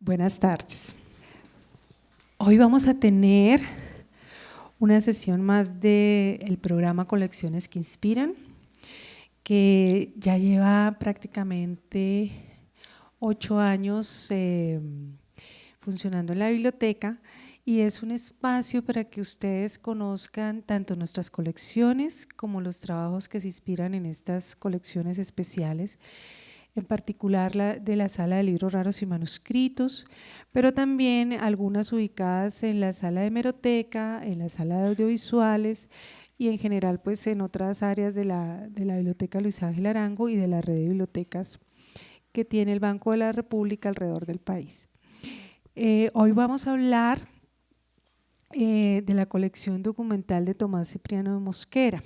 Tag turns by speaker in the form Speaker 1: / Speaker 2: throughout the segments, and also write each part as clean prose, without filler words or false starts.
Speaker 1: Buenas tardes. Hoy vamos a tener una sesión más del programa Colecciones que Inspiran, que ya lleva prácticamente 8 años funcionando en la biblioteca, y es un espacio para que ustedes conozcan tanto nuestras colecciones como los trabajos que se inspiran en estas colecciones especiales, en particular de la Sala de Libros Raros y Manuscritos, pero también algunas ubicadas en la Sala de Hemeroteca, en la Sala de Audiovisuales y en general pues en otras áreas de la Biblioteca Luis Ángel Arango y de la red de bibliotecas que tiene el Banco de la República alrededor del país. Hoy vamos a hablar de la colección documental de Tomás Cipriano de Mosquera.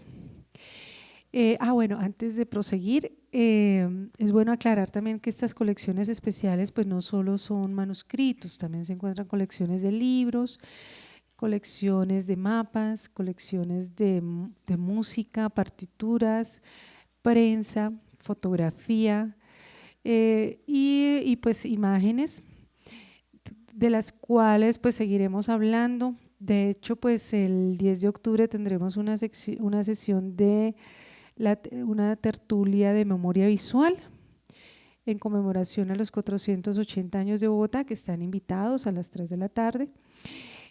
Speaker 1: Bueno, antes de proseguir, es bueno aclarar también que estas colecciones especiales pues no solo son manuscritos, también se encuentran colecciones de libros, colecciones de mapas, colecciones de música, partituras, prensa, fotografía y pues imágenes, de las cuales pues seguiremos hablando. De hecho, pues el 10 de octubre tendremos una sesión de una tertulia de memoria visual en conmemoración a los 480 años de Bogotá, que están invitados a las 3 de la tarde.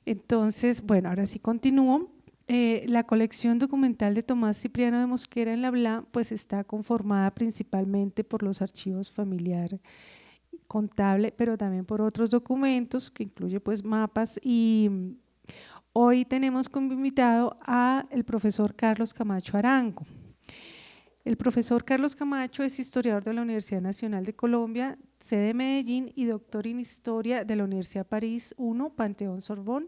Speaker 1: Entonces, bueno, ahora sí continúo. La colección documental de Tomás Cipriano de Mosquera en la BLA pues está conformada principalmente por los archivos familiar contable, pero también por otros documentos que incluye pues mapas, y hoy tenemos como invitado al profesor Carlos Camacho Arango. El profesor Carlos Camacho es historiador de la Universidad Nacional de Colombia, sede de Medellín, y doctor en Historia de la Universidad París I, Panteón Sorbonne.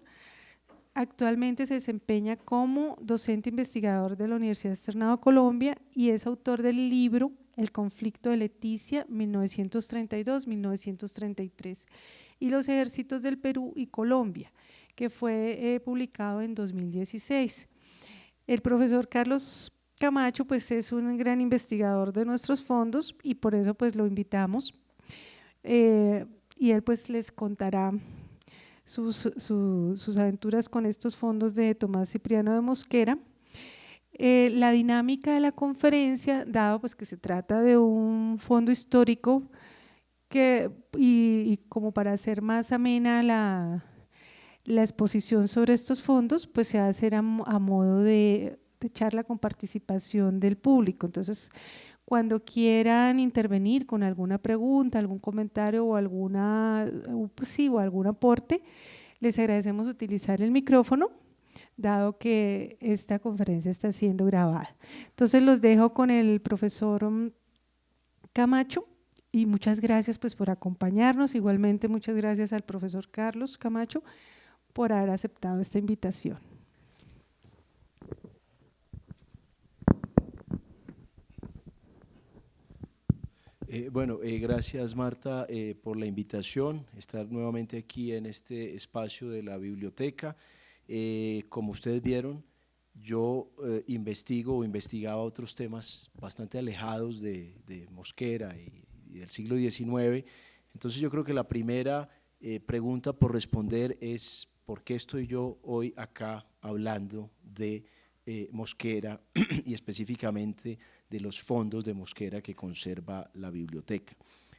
Speaker 1: Actualmente se desempeña como docente investigador de la Universidad Externado Colombia y es autor del libro El conflicto de Leticia, 1932-1933, y los ejércitos del Perú y Colombia, que fue publicado en 2016. El profesor Carlos Camacho pues es un gran investigador de nuestros fondos y por eso pues lo invitamos, y él pues les contará sus aventuras con estos fondos de Tomás Cipriano de Mosquera. La dinámica de la conferencia, dado pues que se trata de un fondo histórico y como para hacer más amena la exposición sobre estos fondos, pues se va a hacer a modo de charla con participación del público. Entonces, cuando quieran intervenir con alguna pregunta, algún comentario o algún aporte, les agradecemos utilizar el micrófono, dado que esta conferencia está siendo grabada. Entonces los dejo con el profesor Camacho y muchas gracias pues por acompañarnos. Igualmente muchas gracias al profesor Carlos Camacho por haber aceptado esta invitación.
Speaker 2: Gracias Marta por la invitación, estar nuevamente aquí en este espacio de la biblioteca. Como ustedes vieron, yo investigaba otros temas bastante alejados de Mosquera y del siglo XIX. Entonces yo creo que la primera pregunta por responder es ¿por qué estoy yo hoy acá hablando de Mosquera y específicamente de los fondos de Mosquera que conserva la biblioteca?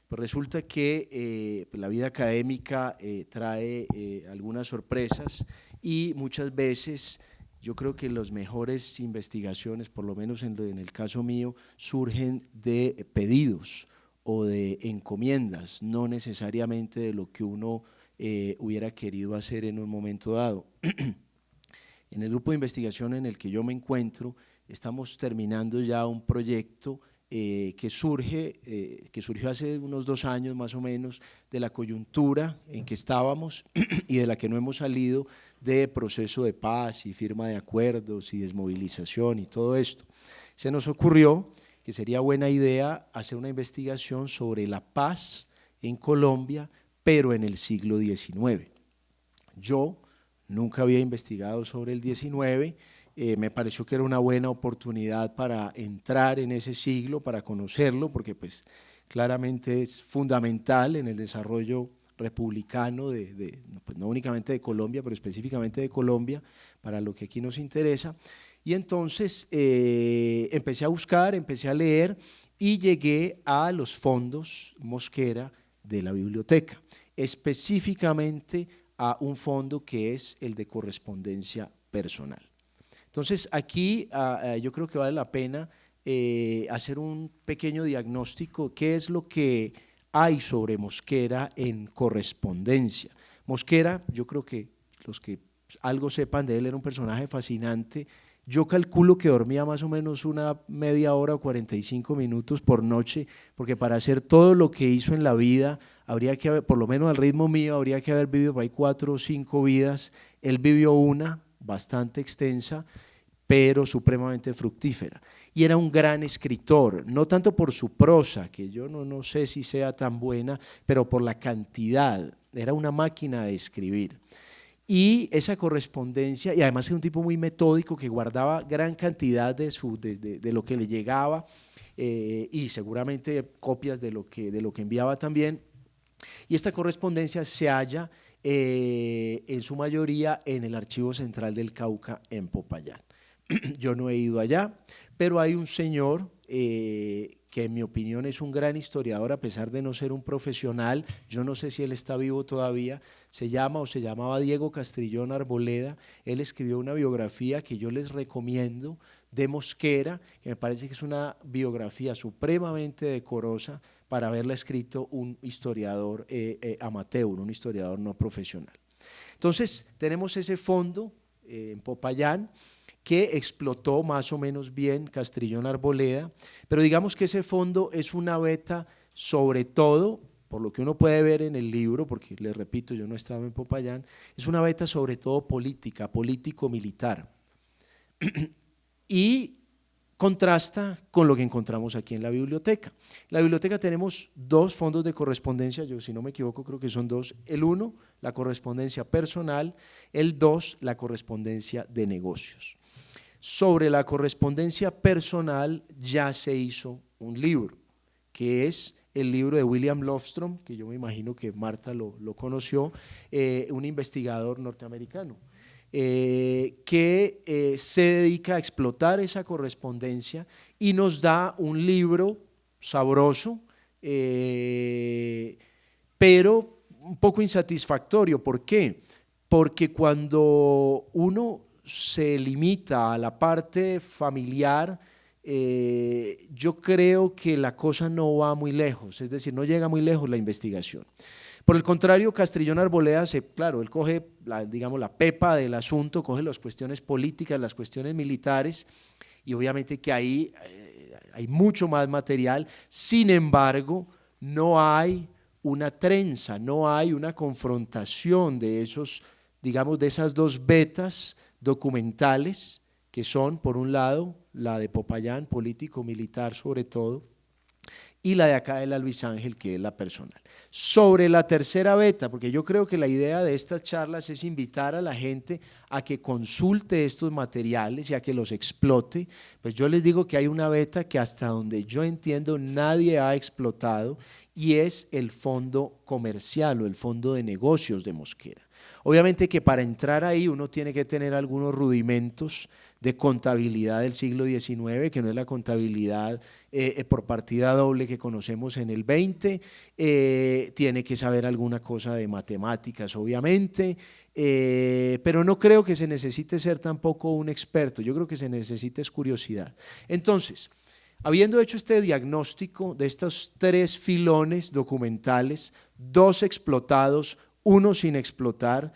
Speaker 2: Pues resulta que la vida académica trae algunas sorpresas y muchas veces yo creo que las mejores investigaciones, por lo menos en el caso mío, surgen de pedidos o de encomiendas, no necesariamente de lo que uno hubiera querido hacer en un momento dado. En el grupo de investigación en el que yo me encuentro, estamos terminando ya un proyecto que surgió hace unos 2 años más o menos, de la coyuntura en que estábamos y de la que no hemos salido, de proceso de paz y firma de acuerdos y desmovilización y todo esto. Se nos ocurrió que sería buena idea hacer una investigación sobre la paz en Colombia, pero en el siglo XIX. Yo nunca había investigado sobre el XIX, me pareció que era una buena oportunidad para entrar en ese siglo, para conocerlo, porque pues claramente es fundamental en el desarrollo republicano pues no únicamente de Colombia, pero específicamente de Colombia, para lo que aquí nos interesa. Y entonces empecé a buscar, empecé a leer y llegué a los fondos Mosquera de la biblioteca, específicamente a un fondo que es el de correspondencia personal. Entonces aquí yo creo que vale la pena hacer un pequeño diagnóstico, qué es lo que hay sobre Mosquera en correspondencia. Mosquera, yo creo que los que algo sepan de él, era un personaje fascinante. Yo calculo que dormía más o menos una media hora o 45 minutos por noche, porque para hacer todo lo que hizo en la vida, habría que haber, por lo menos al ritmo mío, habría que haber vivido por ahí 4 o 5 vidas. Él vivió una bastante extensa, pero supremamente fructífera. Y era un gran escritor, no tanto por su prosa, que yo no sé si sea tan buena, pero por la cantidad, era una máquina de escribir. Y esa correspondencia, y además era un tipo muy metódico que guardaba gran cantidad de lo que le llegaba y seguramente copias de lo que enviaba también. Y esta correspondencia se halla en su mayoría en el Archivo Central del Cauca en Popayán. Yo no he ido allá, pero hay un señor que en mi opinión es un gran historiador, a pesar de no ser un profesional. Yo no sé si él está vivo todavía. Se llamaba Diego Castrillón Arboleda. Él escribió una biografía que yo les recomiendo de Mosquera, que me parece que es una biografía supremamente decorosa para haberla escrito un historiador amateur, un historiador no profesional. Entonces tenemos ese fondo en Popayán, que explotó más o menos bien Castrillón Arboleda, pero digamos que ese fondo es una beta sobre todo, por lo que uno puede ver en el libro, porque les repito, yo no estaba en Popayán, es una beta sobre todo política, político-militar, y contrasta con lo que encontramos aquí en la biblioteca. En la biblioteca tenemos 2 fondos de correspondencia, yo si no me equivoco creo que son 2, el 1, la correspondencia personal, el 2, la correspondencia de negocios. Sobre la correspondencia personal ya se hizo un libro, que es el libro de William Lofstrom, que yo me imagino que Marta lo conoció, un investigador norteamericano, que se dedica a explotar esa correspondencia y nos da un libro sabroso, pero un poco insatisfactorio. ¿Por qué? Porque cuando uno se limita a la parte familiar, yo creo que la cosa no va muy lejos, es decir, no llega muy lejos la investigación. Por el contrario, Castrillón Arboleda, claro, él coge digamos, la pepa del asunto, coge las cuestiones políticas, las cuestiones militares, y obviamente que ahí hay mucho más material. Sin embargo, no hay una trenza, no hay una confrontación de esos, digamos, de esas 2 betas documentales, que son, por un lado, la de Popayán, político-militar sobre todo, y la de acá de la Luis Ángel, que es la personal. Sobre la tercera beta, porque yo creo que la idea de estas charlas es invitar a la gente a que consulte estos materiales y a que los explote, pues yo les digo que hay una beta que hasta donde yo entiendo nadie ha explotado, y es el fondo comercial o el fondo de negocios de Mosquera. Obviamente que para entrar ahí uno tiene que tener algunos rudimentos de contabilidad del siglo XIX, que no es la contabilidad por partida doble que conocemos en el 20, tiene que saber alguna cosa de matemáticas, obviamente, pero no creo que se necesite ser tampoco un experto, yo creo que se necesita es curiosidad. Entonces, habiendo hecho este diagnóstico de estos 3 filones documentales, 2 explotados, 1 sin explotar,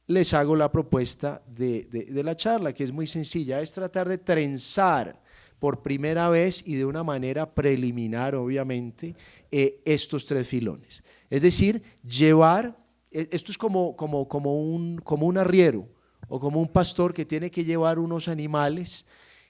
Speaker 2: les hago la propuesta de la charla, que es muy sencilla, es tratar de trenzar por primera vez y de una manera preliminar, obviamente, estos 3 filones. Es decir, llevar, esto es como un arriero o como un pastor que tiene que llevar unos animales,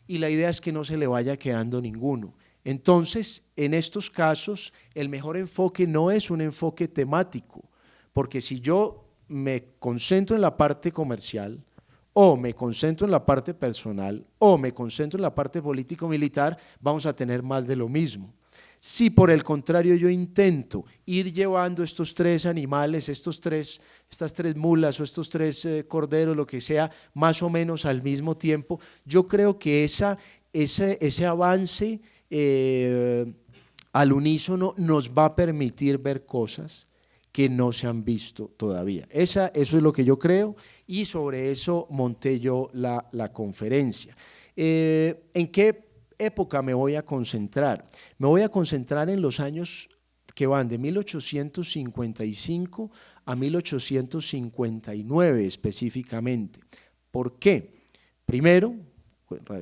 Speaker 2: y la idea es que no se le vaya quedando ninguno. Entonces, en estos casos, el mejor enfoque no es un enfoque temático, porque si yo me concentro en la parte comercial, o me concentro en la parte personal, o me concentro en la parte político-militar, vamos a tener más de lo mismo. Si por el contrario yo intento ir llevando estos tres animales, estas tres mulas o estos tres corderos, lo que sea, más o menos al mismo tiempo, yo creo que ese avance al unísono nos va a permitir ver cosas que no se han visto todavía. Eso es lo que yo creo, y sobre eso monté yo la conferencia. ¿En qué época me voy a concentrar? Me voy a concentrar en los años que van de 1855 a 1859 específicamente. ¿Por qué? Primero,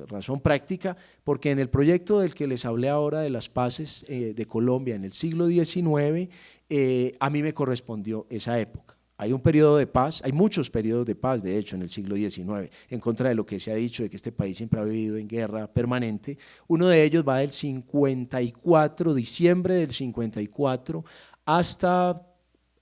Speaker 2: razón práctica, porque en el proyecto del que les hablé ahora de las paces de Colombia en el siglo XIX, a mí me correspondió esa época. Hay un periodo de paz, hay muchos periodos de paz, de hecho, en el siglo XIX, en contra de lo que se ha dicho de que este país siempre ha vivido en guerra permanente. Uno de ellos va del 54, diciembre del 54, hasta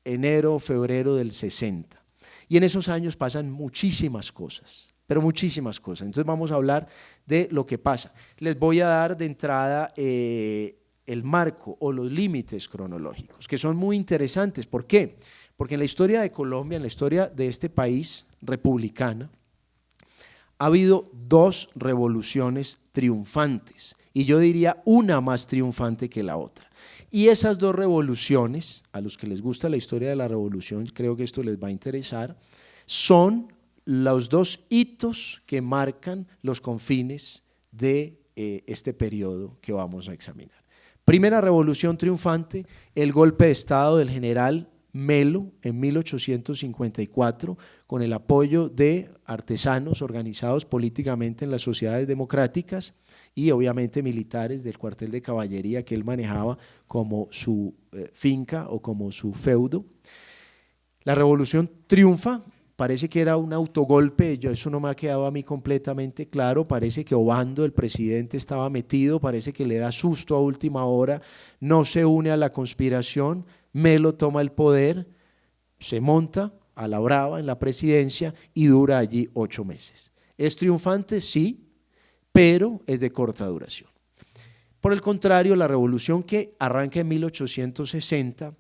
Speaker 2: enero, febrero del 60. Y en esos años pasan muchísimas cosas, pero muchísimas cosas. Entonces vamos a hablar de lo que pasa. Les voy a dar de entrada el marco o los límites cronológicos, que son muy interesantes. ¿Por qué? Porque en la historia de Colombia, en la historia de este país republicana, ha habido dos revoluciones triunfantes, y yo diría una más triunfante que la otra. Y esas dos revoluciones, a los que les gusta la historia de la revolución, creo que esto les va a interesar, son los dos hitos que marcan los confines de este periodo que vamos a examinar. Primera revolución triunfante, el golpe de estado del general Melo en 1854, con el apoyo de artesanos organizados políticamente en las sociedades democráticas y obviamente militares del cuartel de caballería que él manejaba como su finca o como su feudo. La revolución triunfa. Parece que era un autogolpe, eso no me ha quedado a mí completamente claro, parece que Obando, el presidente, estaba metido, parece que le da susto a última hora, no se une a la conspiración, Melo toma el poder, se monta a la brava en la presidencia y dura allí 8 meses. ¿Es triunfante? Sí, pero es de corta duración. Por el contrario, la revolución que arranca en 1860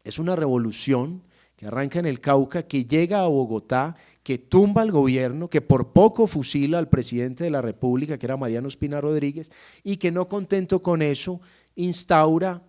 Speaker 2: es una revolución que arranca en el Cauca, que llega a Bogotá, que tumba al gobierno, que por poco fusila al presidente de la República, que era Mariano Ospina Rodríguez, y que no contento con eso, instaura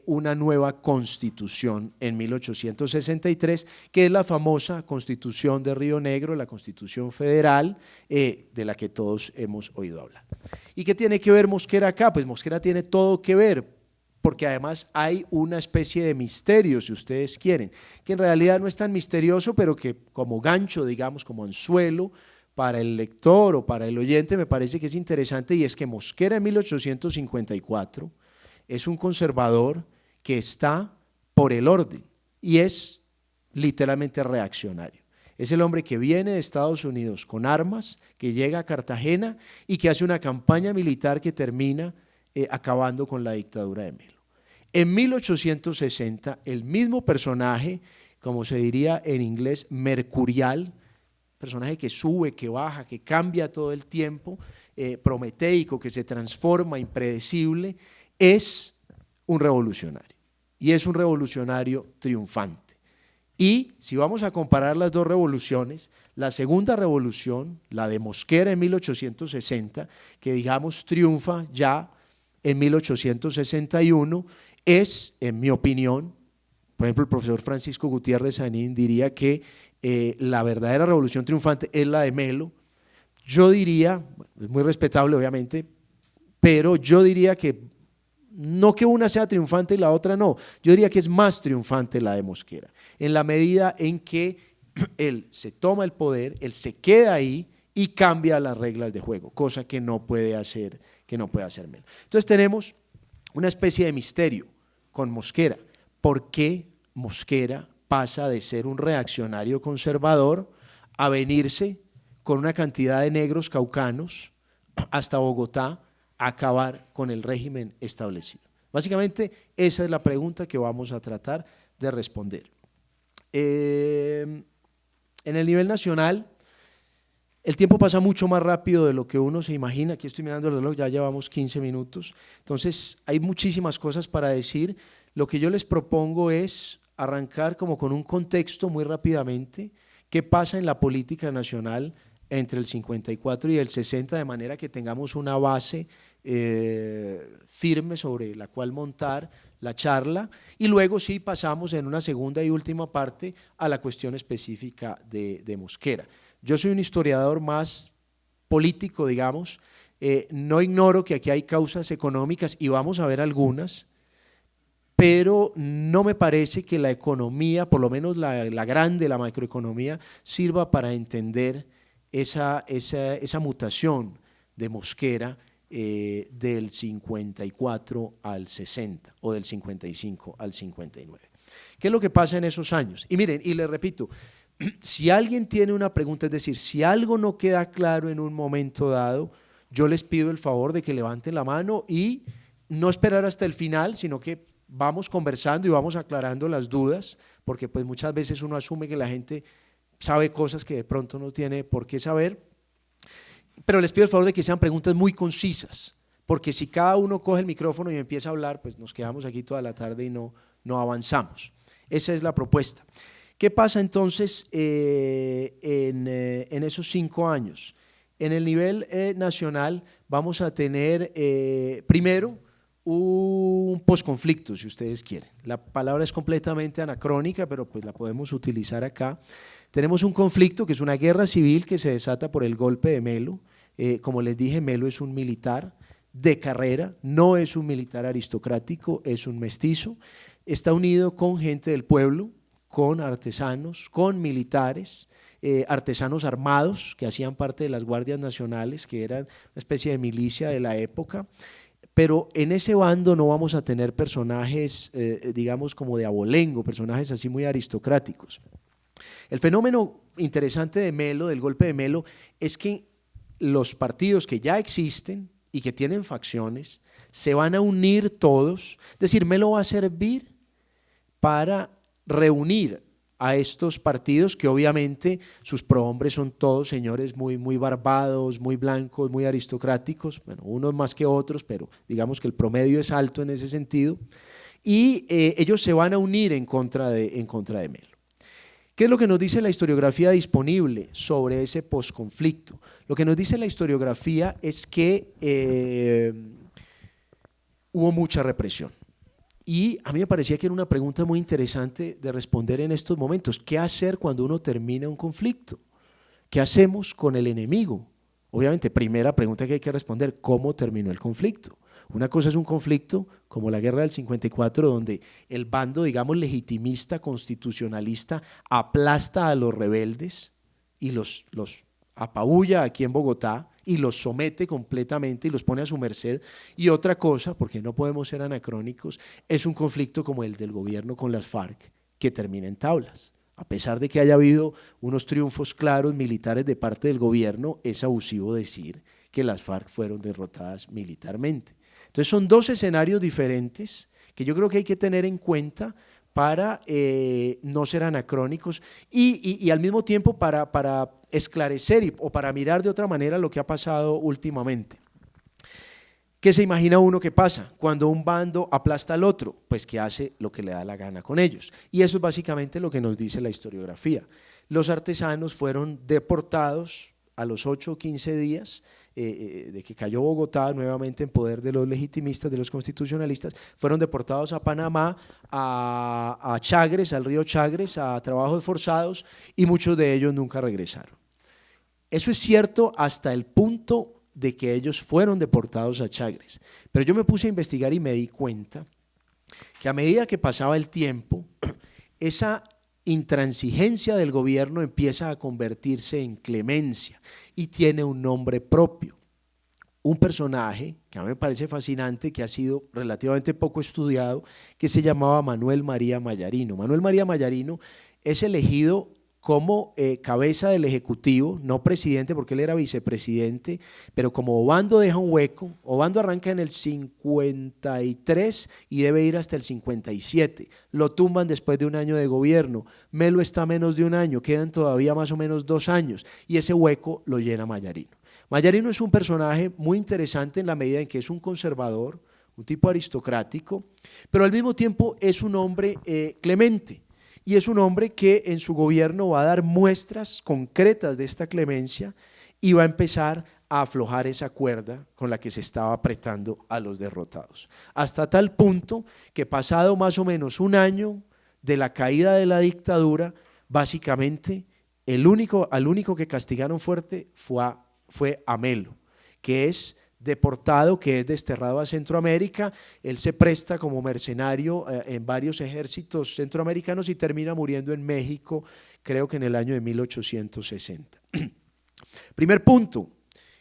Speaker 2: una nueva constitución en 1863, que es la famosa Constitución de Río Negro, la Constitución Federal, de la que todos hemos oído hablar. ¿Y qué tiene que ver Mosquera acá? Pues Mosquera tiene todo que ver, porque además hay una especie de misterio, si ustedes quieren, que en realidad no es tan misterioso, pero que como gancho, digamos, como anzuelo para el lector o para el oyente, me parece que es interesante, y es que Mosquera en 1854 es un conservador que está por el orden y es literalmente reaccionario. Es el hombre que viene de Estados Unidos con armas, que llega a Cartagena y que hace una campaña militar que termina acabando con la dictadura de Melo. En 1860, el mismo personaje, como se diría en inglés, mercurial, personaje que sube, que baja, que cambia todo el tiempo, prometeico, que se transforma, impredecible, es un revolucionario, y es un revolucionario triunfante. Y si vamos a comparar las dos revoluciones, la segunda revolución, la de Mosquera en 1860, que digamos triunfa ya en 1861, es, en mi opinión, por ejemplo, el profesor Francisco Gutiérrez Sanín diría que la verdadera revolución triunfante es la de Melo. Yo diría, es muy respetable obviamente, pero yo diría que no que una sea triunfante y la otra no, yo diría que es más triunfante la de Mosquera, en la medida en que él se toma el poder, él se queda ahí y cambia las reglas de juego, cosa que no puede hacer Melo. Entonces tenemos una especie de misterio con Mosquera. ¿Por qué Mosquera pasa de ser un reaccionario conservador a venirse con una cantidad de negros caucanos hasta Bogotá a acabar con el régimen establecido? Básicamente esa es la pregunta que vamos a tratar de responder. En el nivel nacional, El tiempo pasa mucho más rápido de lo que uno se imagina. Aquí estoy mirando el reloj, ya llevamos 15 minutos. Entonces hay muchísimas cosas para decir. Lo que yo les propongo es arrancar como con un contexto muy rápidamente. ¿Qué pasa en la política nacional entre el 54 y el 60? De manera que tengamos una base firme sobre la cual montar la charla, y luego sí pasamos en una segunda y última parte a la cuestión específica de Mosquera. Yo soy un historiador más político, digamos, no ignoro que aquí hay causas económicas y vamos a ver algunas, pero no me parece que la economía, por lo menos la grande, la macroeconomía, sirva para entender esa mutación de Mosquera del 54 al 60 o del 55 al 59. ¿Qué es lo que pasa en esos años? Y miren, y les repito, si alguien tiene una pregunta, es decir, si algo no queda claro en un momento dado, yo les pido el favor de que levanten la mano y no esperar hasta el final, sino que vamos conversando y vamos aclarando las dudas, porque pues muchas veces uno asume que la gente sabe cosas que de pronto no tiene por qué saber, pero les pido el favor de que sean preguntas muy concisas, porque si cada uno coge el micrófono y empieza a hablar, pues nos quedamos aquí toda la tarde y no avanzamos. Esa es la propuesta. ¿Qué pasa entonces en esos 5 años? En el nivel nacional vamos a tener primero un posconflicto, si ustedes quieren. La palabra es completamente anacrónica, pero pues la podemos utilizar acá. Tenemos un conflicto que es una guerra civil que se desata por el golpe de Melo. Como les dije, Melo es un militar de carrera, no es un militar aristocrático, es un mestizo. Está unido con gente del pueblo, con artesanos, con militares, artesanos armados que hacían parte de las guardias nacionales, que eran una especie de milicia de la época. Pero en ese bando no vamos a tener personajes, digamos, como de abolengo, personajes así muy aristocráticos. El fenómeno interesante de Melo, del golpe de Melo, es que los partidos que ya existen y que tienen facciones se van a unir todos. Es decir, Melo va a servir para reunir a estos partidos que obviamente sus prohombres son todos señores muy barbados, muy blancos, muy aristocráticos, bueno, unos más que otros, pero digamos que el promedio es alto en ese sentido, y ellos se van a unir en contra de Melo. ¿Qué es lo que nos dice la historiografía disponible sobre ese posconflicto? Lo que nos dice la historiografía es que hubo mucha represión. Y a mí me parecía que era una pregunta muy interesante de responder en estos momentos. ¿Qué hacer cuando uno termina un conflicto? ¿Qué hacemos con el enemigo? Obviamente, primera pregunta que hay que responder, ¿cómo terminó el conflicto? Una cosa es un conflicto como la guerra del 54, donde el bando, digamos, legitimista, constitucionalista, aplasta a los rebeldes y los apabulla aquí en Bogotá y los somete completamente y los pone a su merced. Y otra cosa, porque no podemos ser anacrónicos, es un conflicto como el del gobierno con las FARC, que termina en tablas. A pesar de que haya habido unos triunfos claros militares de parte del gobierno, es abusivo decir que las FARC fueron derrotadas militarmente. Entonces son dos escenarios diferentes que yo creo que hay que tener en cuenta para no ser anacrónicos y al mismo tiempo para esclarecer o para mirar de otra manera lo que ha pasado últimamente. ¿Qué se imagina uno que pasa cuando un bando aplasta al otro? Pues que hace lo que le da la gana con ellos. Y eso es básicamente lo que nos dice la historiografía. Los artesanos fueron deportados a los 8 o 15 días de que cayó Bogotá nuevamente en poder de los legitimistas, de los constitucionalistas, fueron deportados a Panamá, a Chagres, al río Chagres, a trabajos forzados, y muchos de ellos nunca regresaron. Eso es cierto hasta el punto de que ellos fueron deportados a Chagres, pero yo me puse a investigar y me di cuenta que a medida que pasaba el tiempo, esa intransigencia del gobierno empieza a convertirse en clemencia y tiene un nombre propio. Un personaje que a mí me parece fascinante, que ha sido relativamente poco estudiado, que se llamaba Manuel María Mayarino. Manuel María Mayarino es elegido como cabeza del Ejecutivo, no presidente porque él era vicepresidente, pero como Obando deja un hueco, Obando arranca en el 53 y debe ir hasta el 57, lo tumban después de un año de gobierno, Melo está a menos de un año, quedan todavía más o menos 2 años y ese hueco lo llena Mayarino. Mayarino es un personaje muy interesante en la medida en que es un conservador, un tipo aristocrático, pero al mismo tiempo es un hombre clemente. Y es un hombre que en su gobierno va a dar muestras concretas de esta clemencia y va a empezar a aflojar esa cuerda con la que se estaba apretando a los derrotados. Hasta tal punto que pasado más o menos un año de la caída de la dictadura, básicamente al único que castigaron fuerte fue a Melo, que es deportado, que es desterrado a Centroamérica. Él se presta como mercenario en varios ejércitos centroamericanos y termina muriendo en México, creo que en el año de 1860. Primer punto,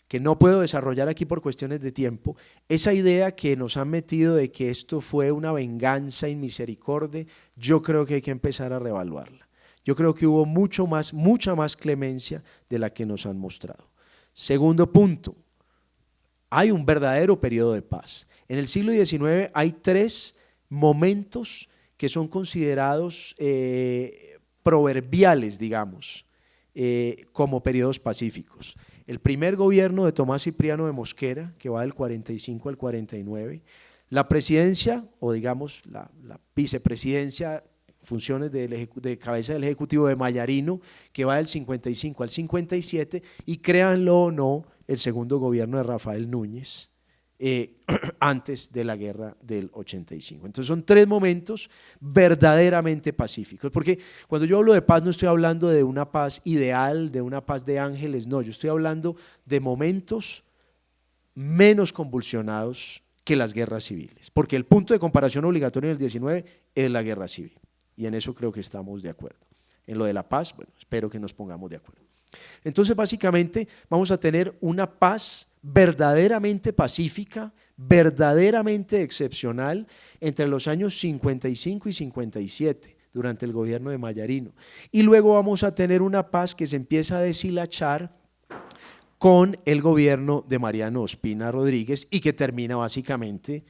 Speaker 2: que no puedo desarrollar aquí por cuestiones de tiempo, esa idea que nos han metido de que esto fue una venganza inmisericordia, yo creo que hay que empezar a reevaluarla. Yo creo que hubo mucha más clemencia de la que nos han mostrado. Segundo punto, hay un verdadero periodo de paz. En el siglo XIX hay 3 momentos que son considerados proverbiales, digamos, como periodos pacíficos. El primer gobierno de Tomás Cipriano de Mosquera, que va del 45 al 49, la presidencia, o digamos la vicepresidencia, funciones de cabeza del Ejecutivo de Mayarino, que va del 55 al 57, y créanlo o no, el segundo gobierno de Rafael Núñez, antes de la guerra del 85. Entonces son 3 momentos verdaderamente pacíficos, porque cuando yo hablo de paz no estoy hablando de una paz ideal, de una paz de ángeles, no, yo estoy hablando de momentos menos convulsionados que las guerras civiles, porque el punto de comparación obligatorio en el 19 es la guerra civil, y en eso creo que estamos de acuerdo. En lo de la paz, bueno, espero que nos pongamos de acuerdo. Entonces básicamente vamos a tener una paz verdaderamente pacífica, verdaderamente excepcional entre los años 55 y 57 durante el gobierno de Mayarino, y luego vamos a tener una paz que se empieza a deshilachar con el gobierno de Mariano Ospina Rodríguez y que termina básicamente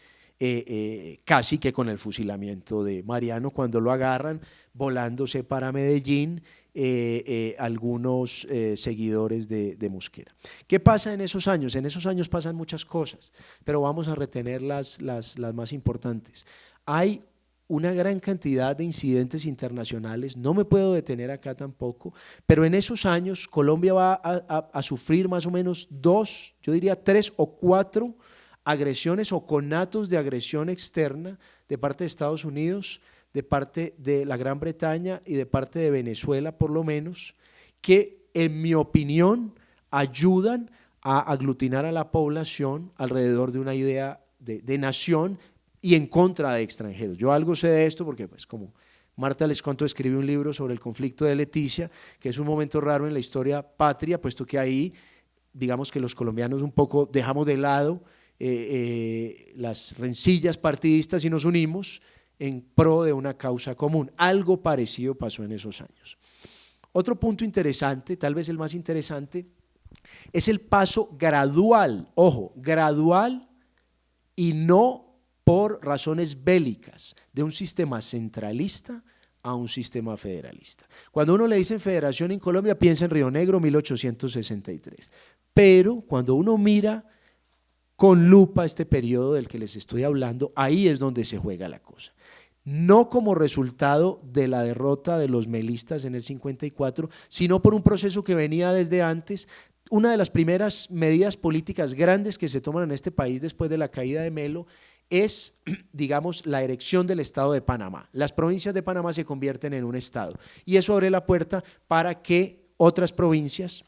Speaker 2: casi que con el fusilamiento de Mariano cuando lo agarran volándose para Medellín. Algunos seguidores de Mosquera. ¿Qué pasa en esos años? En esos años pasan muchas cosas, pero vamos a retener las más importantes. Hay una gran cantidad de incidentes internacionales, no me puedo detener acá tampoco, pero en esos años Colombia va a sufrir más o menos 2, yo diría 3 o 4 agresiones o conatos de agresión externa de parte de Estados Unidos, de parte de la Gran Bretaña y de parte de Venezuela por lo menos, que en mi opinión ayudan a aglutinar a la población alrededor de una idea de nación y en contra de extranjeros. Yo algo sé de esto porque pues como Marta les contó, escribió un libro sobre el conflicto de Leticia, que es un momento raro en la historia patria, puesto que ahí digamos que los colombianos un poco dejamos de lado las rencillas partidistas y nos unimos en pro de una causa común. Algo parecido pasó en esos años. Otro punto interesante, tal vez el más interesante, es el paso gradual, ojo, gradual y no por razones bélicas, de un sistema centralista a un sistema federalista. Cuando uno le dice federación en Colombia, piensa en Río Negro 1863, pero cuando uno mira con lupa este periodo del que les estoy hablando, ahí es donde se juega la cosa. No como resultado de la derrota de los melistas en el 54, sino por un proceso que venía desde antes. Una de las primeras medidas políticas grandes que se toman en este país después de la caída de Melo es, digamos, la erección del Estado de Panamá. Las provincias de Panamá se convierten en un Estado y eso abre la puerta para que otras provincias,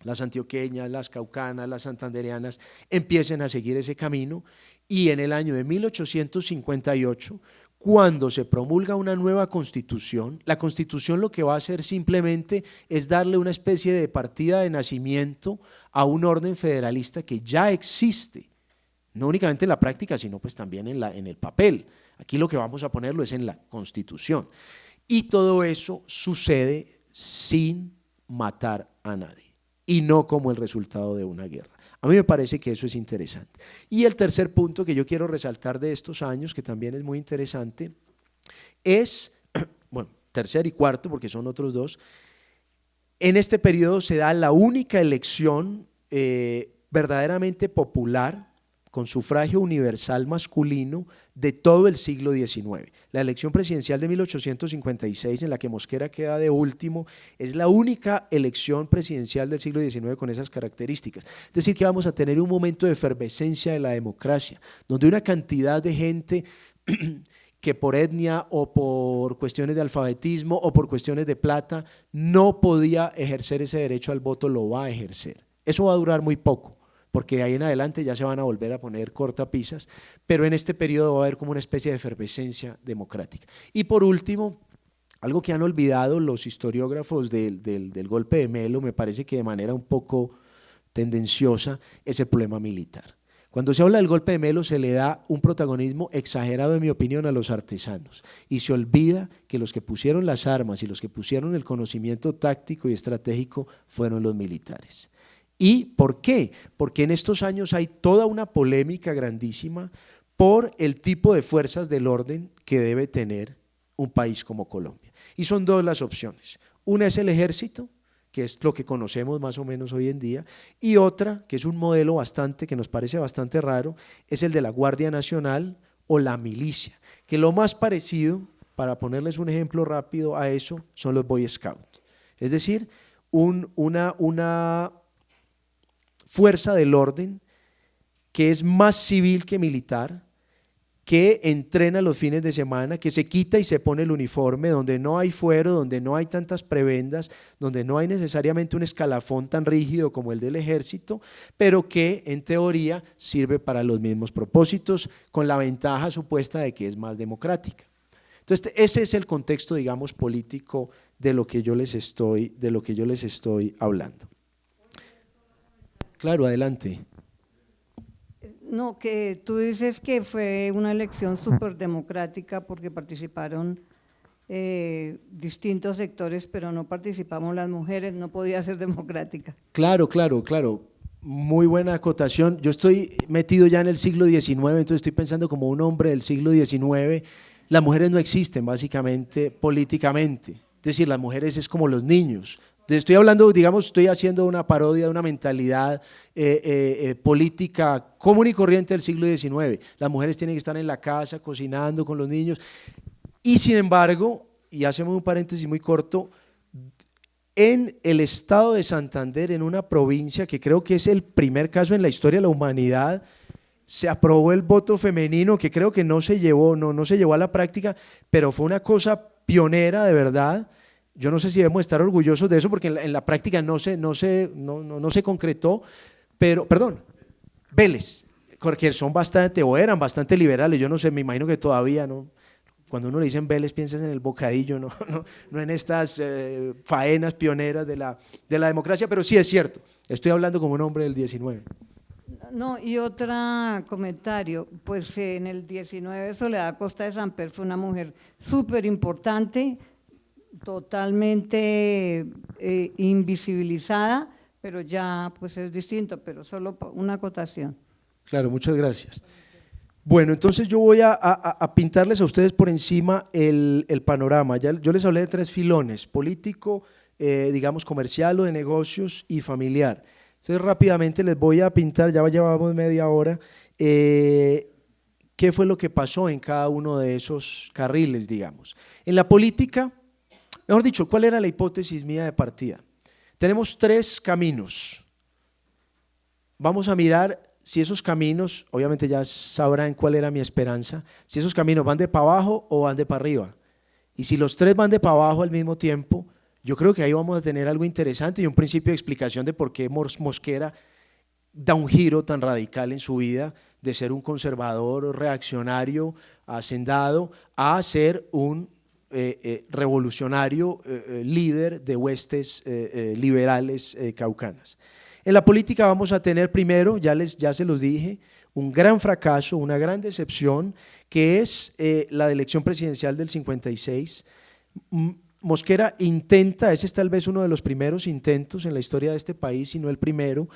Speaker 2: las antioqueñas, las caucanas, las santandereanas, empiecen a seguir ese camino, y en el año de 1858, cuando se promulga una nueva constitución, la constitución lo que va a hacer simplemente es darle una especie de partida de nacimiento a un orden federalista que ya existe, no únicamente en la práctica, sino pues también en el papel. Aquí lo que vamos a ponerlo es en la constitución. Y todo eso sucede sin matar a nadie y no como el resultado de una guerra. A mí me parece que eso es interesante. Y el tercer punto que yo quiero resaltar de estos años, que también es muy interesante, es, bueno, tercer y cuarto, porque son otros dos, en este periodo se da la única elección verdaderamente popular con sufragio universal masculino de todo el siglo XIX. La elección presidencial de 1856, en la que Mosquera queda de último, es la única elección presidencial del siglo XIX con esas características. Es decir, que vamos a tener un momento de efervescencia de la democracia, donde una cantidad de gente que por etnia o por cuestiones de alfabetismo o por cuestiones de plata no podía ejercer ese derecho al voto, lo va a ejercer. Eso va a durar muy poco, porque ahí en adelante ya se van a volver a poner cortapisas, pero en este periodo va a haber como una especie de efervescencia democrática. Y por último, algo que han olvidado los historiógrafos del golpe de Melo, me parece que de manera un poco tendenciosa, es el problema militar. Cuando se habla del golpe de Melo se le da un protagonismo exagerado, en mi opinión, a los artesanos y se olvida que los que pusieron las armas y los que pusieron el conocimiento táctico y estratégico fueron los militares. ¿Y por qué? Porque en estos años hay toda una polémica grandísima por el tipo de fuerzas del orden que debe tener un país como Colombia. Y son dos las opciones. Una es el ejército, que es lo que conocemos más o menos hoy en día, y otra, que es un modelo que nos parece bastante raro, es el de la Guardia Nacional o la milicia, que lo más parecido, para ponerles un ejemplo rápido a eso, son los Boy Scouts. Es decir, una fuerza del orden que es más civil que militar, que entrena los fines de semana, que se quita y se pone el uniforme, donde no hay fuero, donde no hay tantas prebendas, donde no hay necesariamente un escalafón tan rígido como el del ejército, pero que en teoría sirve para los mismos propósitos, con la ventaja supuesta de que es más democrática. Entonces, ese es el contexto, digamos, político de lo que yo les estoy hablando. Claro, adelante.
Speaker 3: No, que tú dices que fue una elección súper democrática porque participaron distintos sectores, pero no participamos las mujeres, no podía ser democrática.
Speaker 2: Claro, muy buena acotación. Yo estoy metido ya en el siglo XIX, entonces estoy pensando como un hombre del siglo XIX. Las mujeres no existen básicamente políticamente, es decir, las mujeres es como los niños. Estoy hablando, digamos, estoy haciendo una parodia de una mentalidad política común y corriente del siglo XIX. Las mujeres tienen que estar en la casa cocinando con los niños y sin embargo, y hacemos un paréntesis muy corto, en el estado de Santander, en una provincia que creo que es el primer caso en la historia de la humanidad, se aprobó el voto femenino, que creo que no se llevó a la práctica, pero fue una cosa pionera de verdad. Yo no sé si debemos estar orgullosos de eso porque en la práctica no se concretó, pero, perdón, Vélez, porque son bastante, o eran bastante liberales, yo no sé, me imagino que todavía no. Cuando uno le dicen Vélez piensas en el bocadillo, no en estas faenas pioneras de la democracia, pero sí es cierto, estoy hablando como un hombre del 19.
Speaker 3: No, y otro comentario, pues en el 19 Soledad Acosta de Samper fue una mujer súper importante, totalmente invisibilizada, pero ya pues es distinto, pero solo una acotación.
Speaker 2: Claro, muchas gracias. Bueno, entonces yo voy a pintarles a ustedes por encima el panorama. Yo les hablé de tres filones: político, digamos comercial o de negocios, y familiar. Entonces rápidamente les voy a pintar, ya llevamos media hora, qué fue lo que pasó en cada uno de esos carriles, digamos. En la política, mejor dicho, ¿cuál era la hipótesis mía de partida? Tenemos tres caminos. Vamos a mirar si esos caminos, obviamente ya sabrán cuál era mi esperanza, si esos caminos van de para abajo o van de para arriba. Y si los tres van de para abajo al mismo tiempo, yo creo que ahí vamos a tener algo interesante y un principio de explicación de por qué Mosquera da un giro tan radical en su vida, de ser un conservador reaccionario, hacendado, a ser un revolucionario líder de huestes liberales caucanas. En la política vamos a tener primero, ya se los dije, un gran fracaso, una gran decepción, que es la elección presidencial del 56. Mosquera intenta, ese es tal vez uno de los primeros intentos en la historia de este país, si no el primero,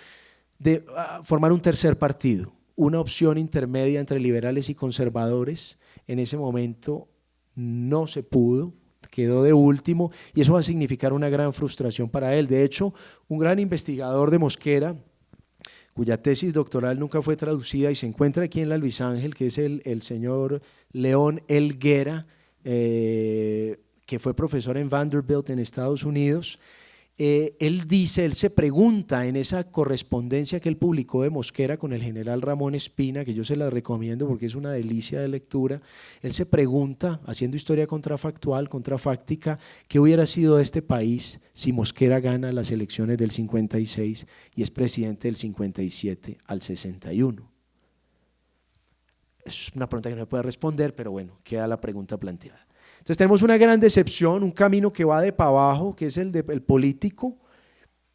Speaker 2: de formar un tercer partido, una opción intermedia entre liberales y conservadores. En ese momento no se pudo, quedó de último, y eso va a significar una gran frustración para él. De hecho, un gran investigador de Mosquera, cuya tesis doctoral nunca fue traducida y se encuentra aquí en la Luis Ángel, que es el señor León Helguera, que fue profesor en Vanderbilt en Estados Unidos. Él se pregunta en esa correspondencia que él publicó de Mosquera con el general Ramón Espina, que yo se la recomiendo porque es una delicia de lectura. Él se pregunta, haciendo historia contrafactual, contrafáctica, qué hubiera sido de este país si Mosquera gana las elecciones del 56 y es presidente del 57 al 61. Es una pregunta que no me puede responder, pero bueno, queda la pregunta planteada. Entonces tenemos una gran decepción, un camino que va de para abajo, que es el político,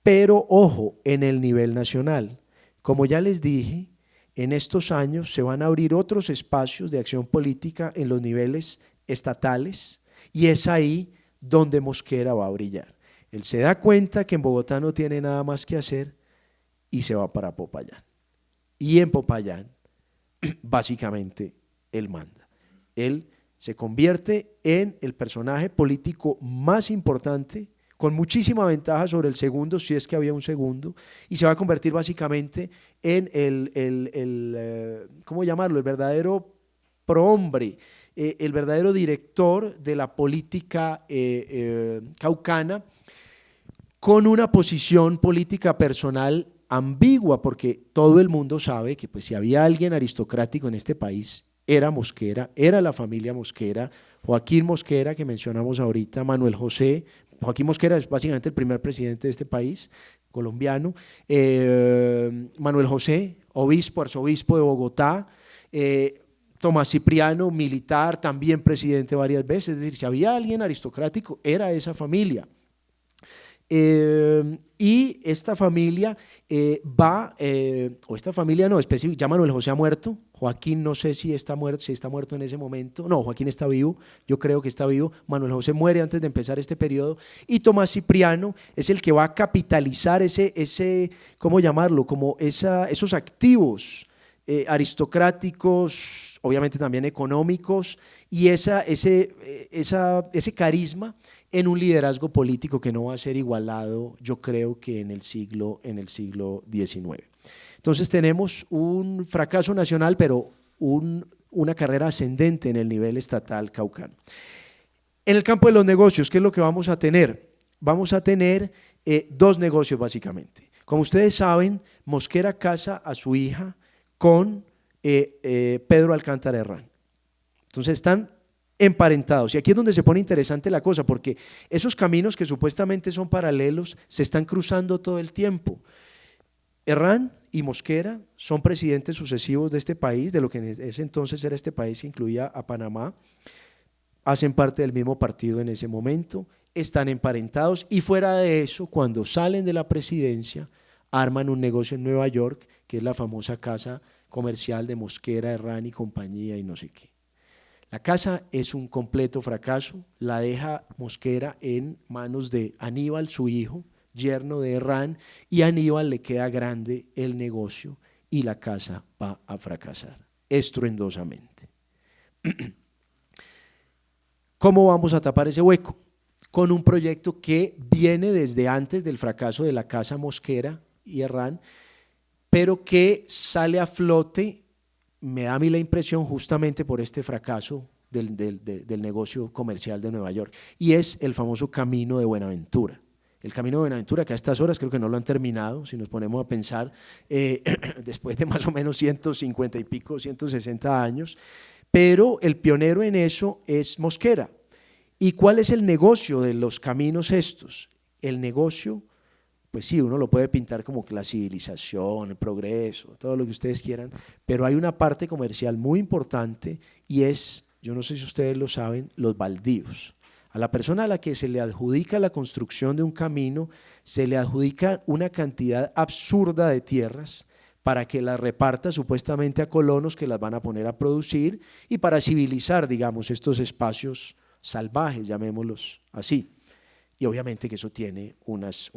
Speaker 2: pero ojo, en el nivel nacional. Como ya les dije, en estos años se van a abrir otros espacios de acción política en los niveles estatales y es ahí donde Mosquera va a brillar. Él se da cuenta que en Bogotá no tiene nada más que hacer y se va para Popayán. Y en Popayán, básicamente, él manda. Él se convierte en el personaje político más importante, con muchísima ventaja sobre el segundo, si es que había un segundo, y se va a convertir básicamente en ¿cómo llamarlo?, el verdadero prohombre, el verdadero director de la política caucana, con una posición política personal ambigua, porque todo el mundo sabe que pues, si había alguien aristocrático en este país, era Mosquera, era la familia Mosquera, Joaquín Mosquera, que mencionamos ahorita, Manuel José. Joaquín Mosquera es básicamente el primer presidente de este país, colombiano. Manuel José, obispo, arzobispo de Bogotá. Tomás Cipriano, militar, también presidente varias veces. Es decir, si había alguien aristocrático, era esa familia. Y esta familia o esta familia no, específico, ya Manuel José ha muerto, Joaquín no sé si está muerto en ese momento, no, Joaquín está vivo, yo creo que está vivo, Manuel José muere antes de empezar este periodo, y Tomás Cipriano es el que va a capitalizar ¿cómo llamarlo?, como esos activos aristocráticos, obviamente también económicos, y ese carisma en un liderazgo político que no va a ser igualado, yo creo que en el siglo XIX. Entonces tenemos un fracaso nacional, pero una carrera ascendente en el nivel estatal caucano. En el campo de los negocios, ¿qué es lo que vamos a tener? Vamos a tener dos negocios básicamente. Como ustedes saben, Mosquera casa a su hija con Pedro Alcántara Herrán. Entonces están emparentados, y aquí es donde se pone interesante la cosa, porque esos caminos que supuestamente son paralelos se están cruzando todo el tiempo. Herrán y Mosquera son presidentes sucesivos de este país, de lo que en ese entonces era este país que incluía a Panamá, hacen parte del mismo partido en ese momento, están emparentados, y fuera de eso, cuando salen de la presidencia, arman un negocio en Nueva York, que es la famosa casa comercial de Mosquera, Herrán y compañía y no sé qué. La casa es un completo fracaso, la deja Mosquera en manos de Aníbal, su hijo, yerno de Herrán, y a Aníbal le queda grande el negocio y la casa va a fracasar estruendosamente. ¿Cómo vamos a tapar ese hueco? Con un proyecto que viene desde antes del fracaso de la casa Mosquera y Herrán, pero que sale a flote, me da a mí la impresión, justamente por este fracaso del negocio comercial de Nueva York, y es el famoso Camino de Buenaventura. El Camino de Buenaventura, que a estas horas creo que no lo han terminado, si nos ponemos a pensar, después de más o menos 150 y pico, 160 años, pero el pionero en eso es Mosquera. ¿Y cuál es el negocio de los caminos estos? El negocio, pues sí, uno lo puede pintar como que la civilización, el progreso, todo lo que ustedes quieran, pero hay una parte comercial muy importante y es, yo no sé si ustedes lo saben, los baldíos. A la persona a la que se le adjudica la construcción de un camino, se le adjudica una cantidad absurda de tierras para que las reparta supuestamente a colonos que las van a poner a producir y para civilizar, digamos, estos espacios salvajes, llamémoslos así. y obviamente que eso tiene unos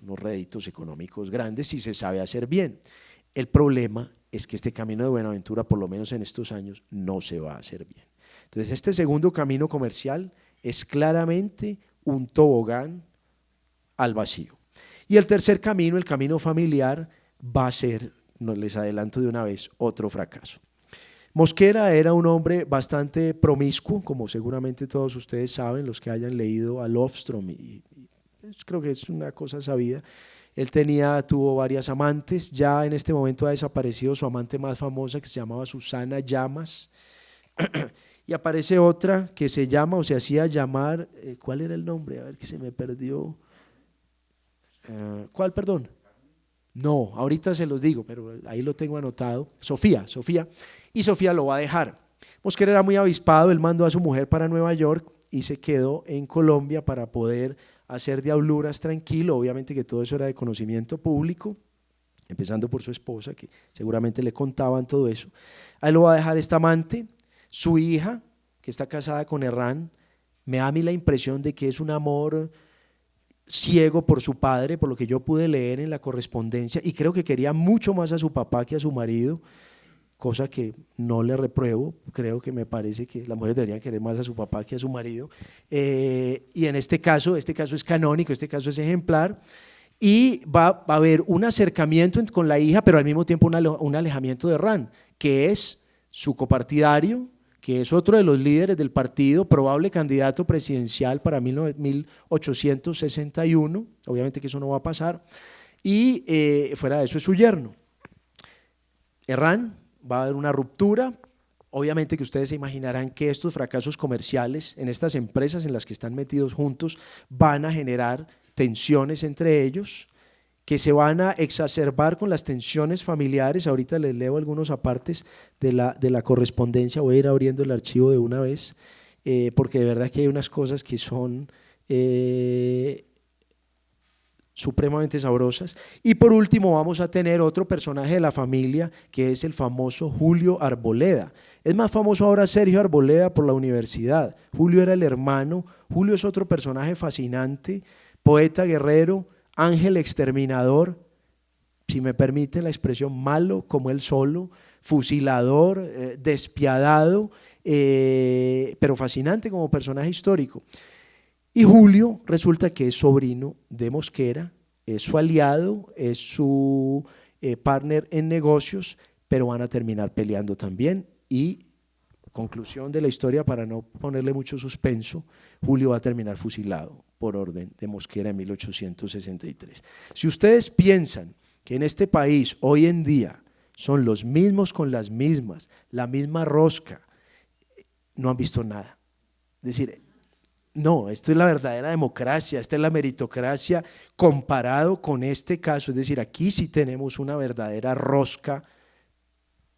Speaker 2: réditos económicos grandes si se sabe hacer bien. El problema es que este camino de Buenaventura, por lo menos en estos años, no se va a hacer bien. Entonces este segundo camino comercial es claramente un tobogán al vacío. Y el tercer camino, el camino familiar, va a ser, no les adelanto de una vez, otro fracaso. Mosquera era un hombre bastante promiscuo, como seguramente todos ustedes saben, los que hayan leído a Lofstrom, y creo que es una cosa sabida. Él tuvo varias amantes, ya en este momento ha desaparecido su amante más famosa, que se llamaba Susana Llamas, y aparece otra que se llama, o se hacía llamar, ¿cuál era el nombre? A ver, que se me perdió. ¿Cuál, perdón? No, ahorita se los digo, pero ahí lo tengo anotado. Sofía, y Sofía lo va a dejar. Mosquera era muy avispado, él mandó a su mujer para Nueva York y se quedó en Colombia para poder hacer diabluras tranquilo. Obviamente que todo eso era de conocimiento público, empezando por su esposa, que seguramente le contaban todo eso. Ahí lo va a dejar esta amante. Su hija, que está casada con Herrán, me da a mí la impresión de que es un amor ciego por su padre, por lo que yo pude leer en la correspondencia, y creo que quería mucho más a su papá que a su marido, cosa que no le repruebo. Creo que me parece que las mujeres deberían querer más a su papá que a su marido, y en este caso es canónico, este caso es ejemplar, y va a haber un acercamiento con la hija, pero al mismo tiempo un alejamiento de Herrán, que es su copartidario, que es otro de los líderes del partido, probable candidato presidencial para 1861, obviamente que eso no va a pasar, y fuera de eso es su yerno. Herrán, va a haber una ruptura, obviamente que ustedes se imaginarán que estos fracasos comerciales en estas empresas en las que están metidos juntos van a generar tensiones entre ellos, que se van a exacerbar con las tensiones familiares. Ahorita les leo algunos apartes de la correspondencia, voy a ir abriendo el archivo de una vez, porque de verdad que hay unas cosas que son supremamente sabrosas. Y por último vamos a tener otro personaje de la familia, que es el famoso Julio Arboleda. Es más famoso ahora Sergio Arboleda por la universidad. Julio era el hermano. Julio es otro personaje fascinante, poeta guerrero, ángel exterminador, si me permiten la expresión, malo como él solo, fusilador, despiadado, pero fascinante como personaje histórico. Y Julio resulta que es sobrino de Mosquera, es su aliado, es su partner en negocios, pero van a terminar peleando también. Y conclusión de la historia, para no ponerle mucho suspenso, Julio va a terminar fusilado por orden de Mosquera en 1863. Si ustedes piensan que en este país hoy en día son los mismos con las mismas, la misma rosca, no han visto nada. Es decir, no, esto es la verdadera democracia, esta es la meritocracia comparado con este caso. Es decir, aquí sí tenemos una verdadera rosca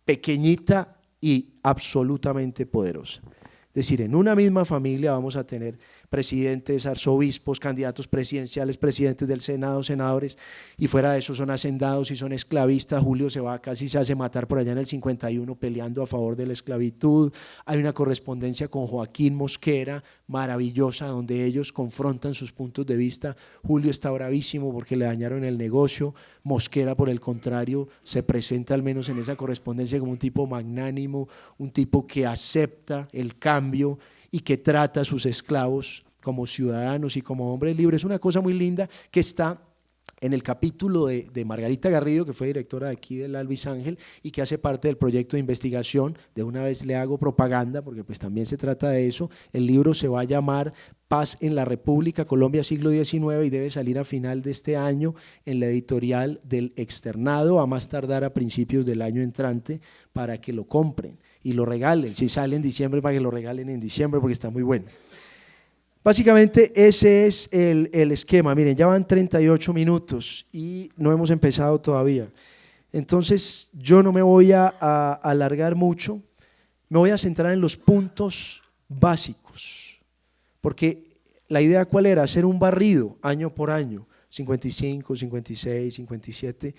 Speaker 2: pequeñita y absolutamente poderosa. Es decir, en una misma familia vamos a tener presidentes, arzobispos, candidatos presidenciales, presidentes del Senado, senadores, y fuera de eso son hacendados y son esclavistas. Julio casi se hace matar por allá en el 51 peleando a favor de la esclavitud. Hay una correspondencia con Joaquín Mosquera maravillosa, donde ellos confrontan sus puntos de vista. Julio está bravísimo porque le dañaron el negocio. Mosquera, por el contrario, se presenta al menos en esa correspondencia como un tipo magnánimo, un tipo que acepta el cambio y que trata a sus esclavos como ciudadanos y como hombres libres. Es una cosa muy linda que está en el capítulo de Margarita Garrido, que fue directora de aquí del Alvis Ángel y que hace parte del proyecto de investigación. De una vez le hago propaganda porque pues también se trata de eso. El libro se va a llamar Paz en la República, Colombia siglo XIX, y debe salir a final de este año en la editorial del Externado, a más tardar a principios del año entrante, para que lo compren y lo regalen. Si sale en diciembre, para que lo regalen en diciembre porque está muy bueno. Básicamente ese es el esquema. Miren, ya van 38 minutos y no hemos empezado todavía. Entonces yo no me voy a alargar mucho, me voy a centrar en los puntos básicos, porque la idea ¿cuál era? Hacer un barrido año por año, 55, 56, 57,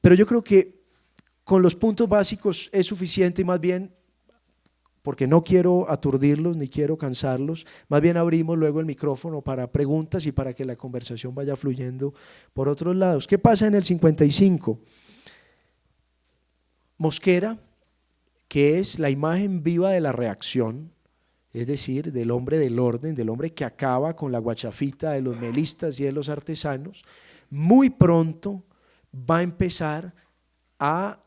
Speaker 2: pero yo creo que con los puntos básicos es suficiente y más bien porque no quiero aturdirlos ni quiero cansarlos, más bien abrimos luego el micrófono para preguntas y para que la conversación vaya fluyendo por otros lados. ¿Qué pasa en el 55? Mosquera, que es la imagen viva de la reacción, es decir, del hombre del orden, del hombre que acaba con la guachafita de los melistas y de los artesanos, muy pronto va a empezar a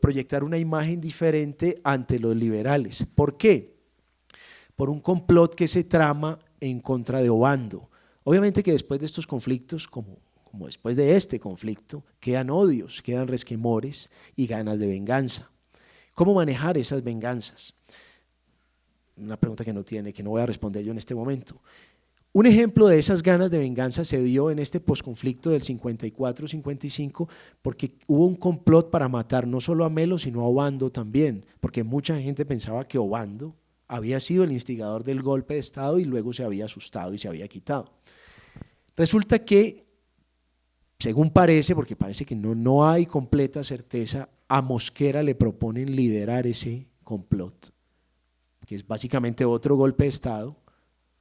Speaker 2: proyectar una imagen diferente ante los liberales. ¿Por qué? Por un complot que se trama en contra de Obando. Obviamente que después de estos conflictos, como después de este conflicto, quedan odios, quedan resquemores y ganas de venganza. ¿Cómo manejar esas venganzas? Una pregunta que no voy a responder yo en este momento. Un ejemplo de esas ganas de venganza se dio en este posconflicto del 54-55 porque hubo un complot para matar no solo a Melo sino a Obando también, porque mucha gente pensaba que Obando había sido el instigador del golpe de Estado y luego se había asustado y se había quitado. Resulta que, según parece, porque parece que no hay completa certeza, a Mosquera le proponen liderar ese complot, que es básicamente otro golpe de Estado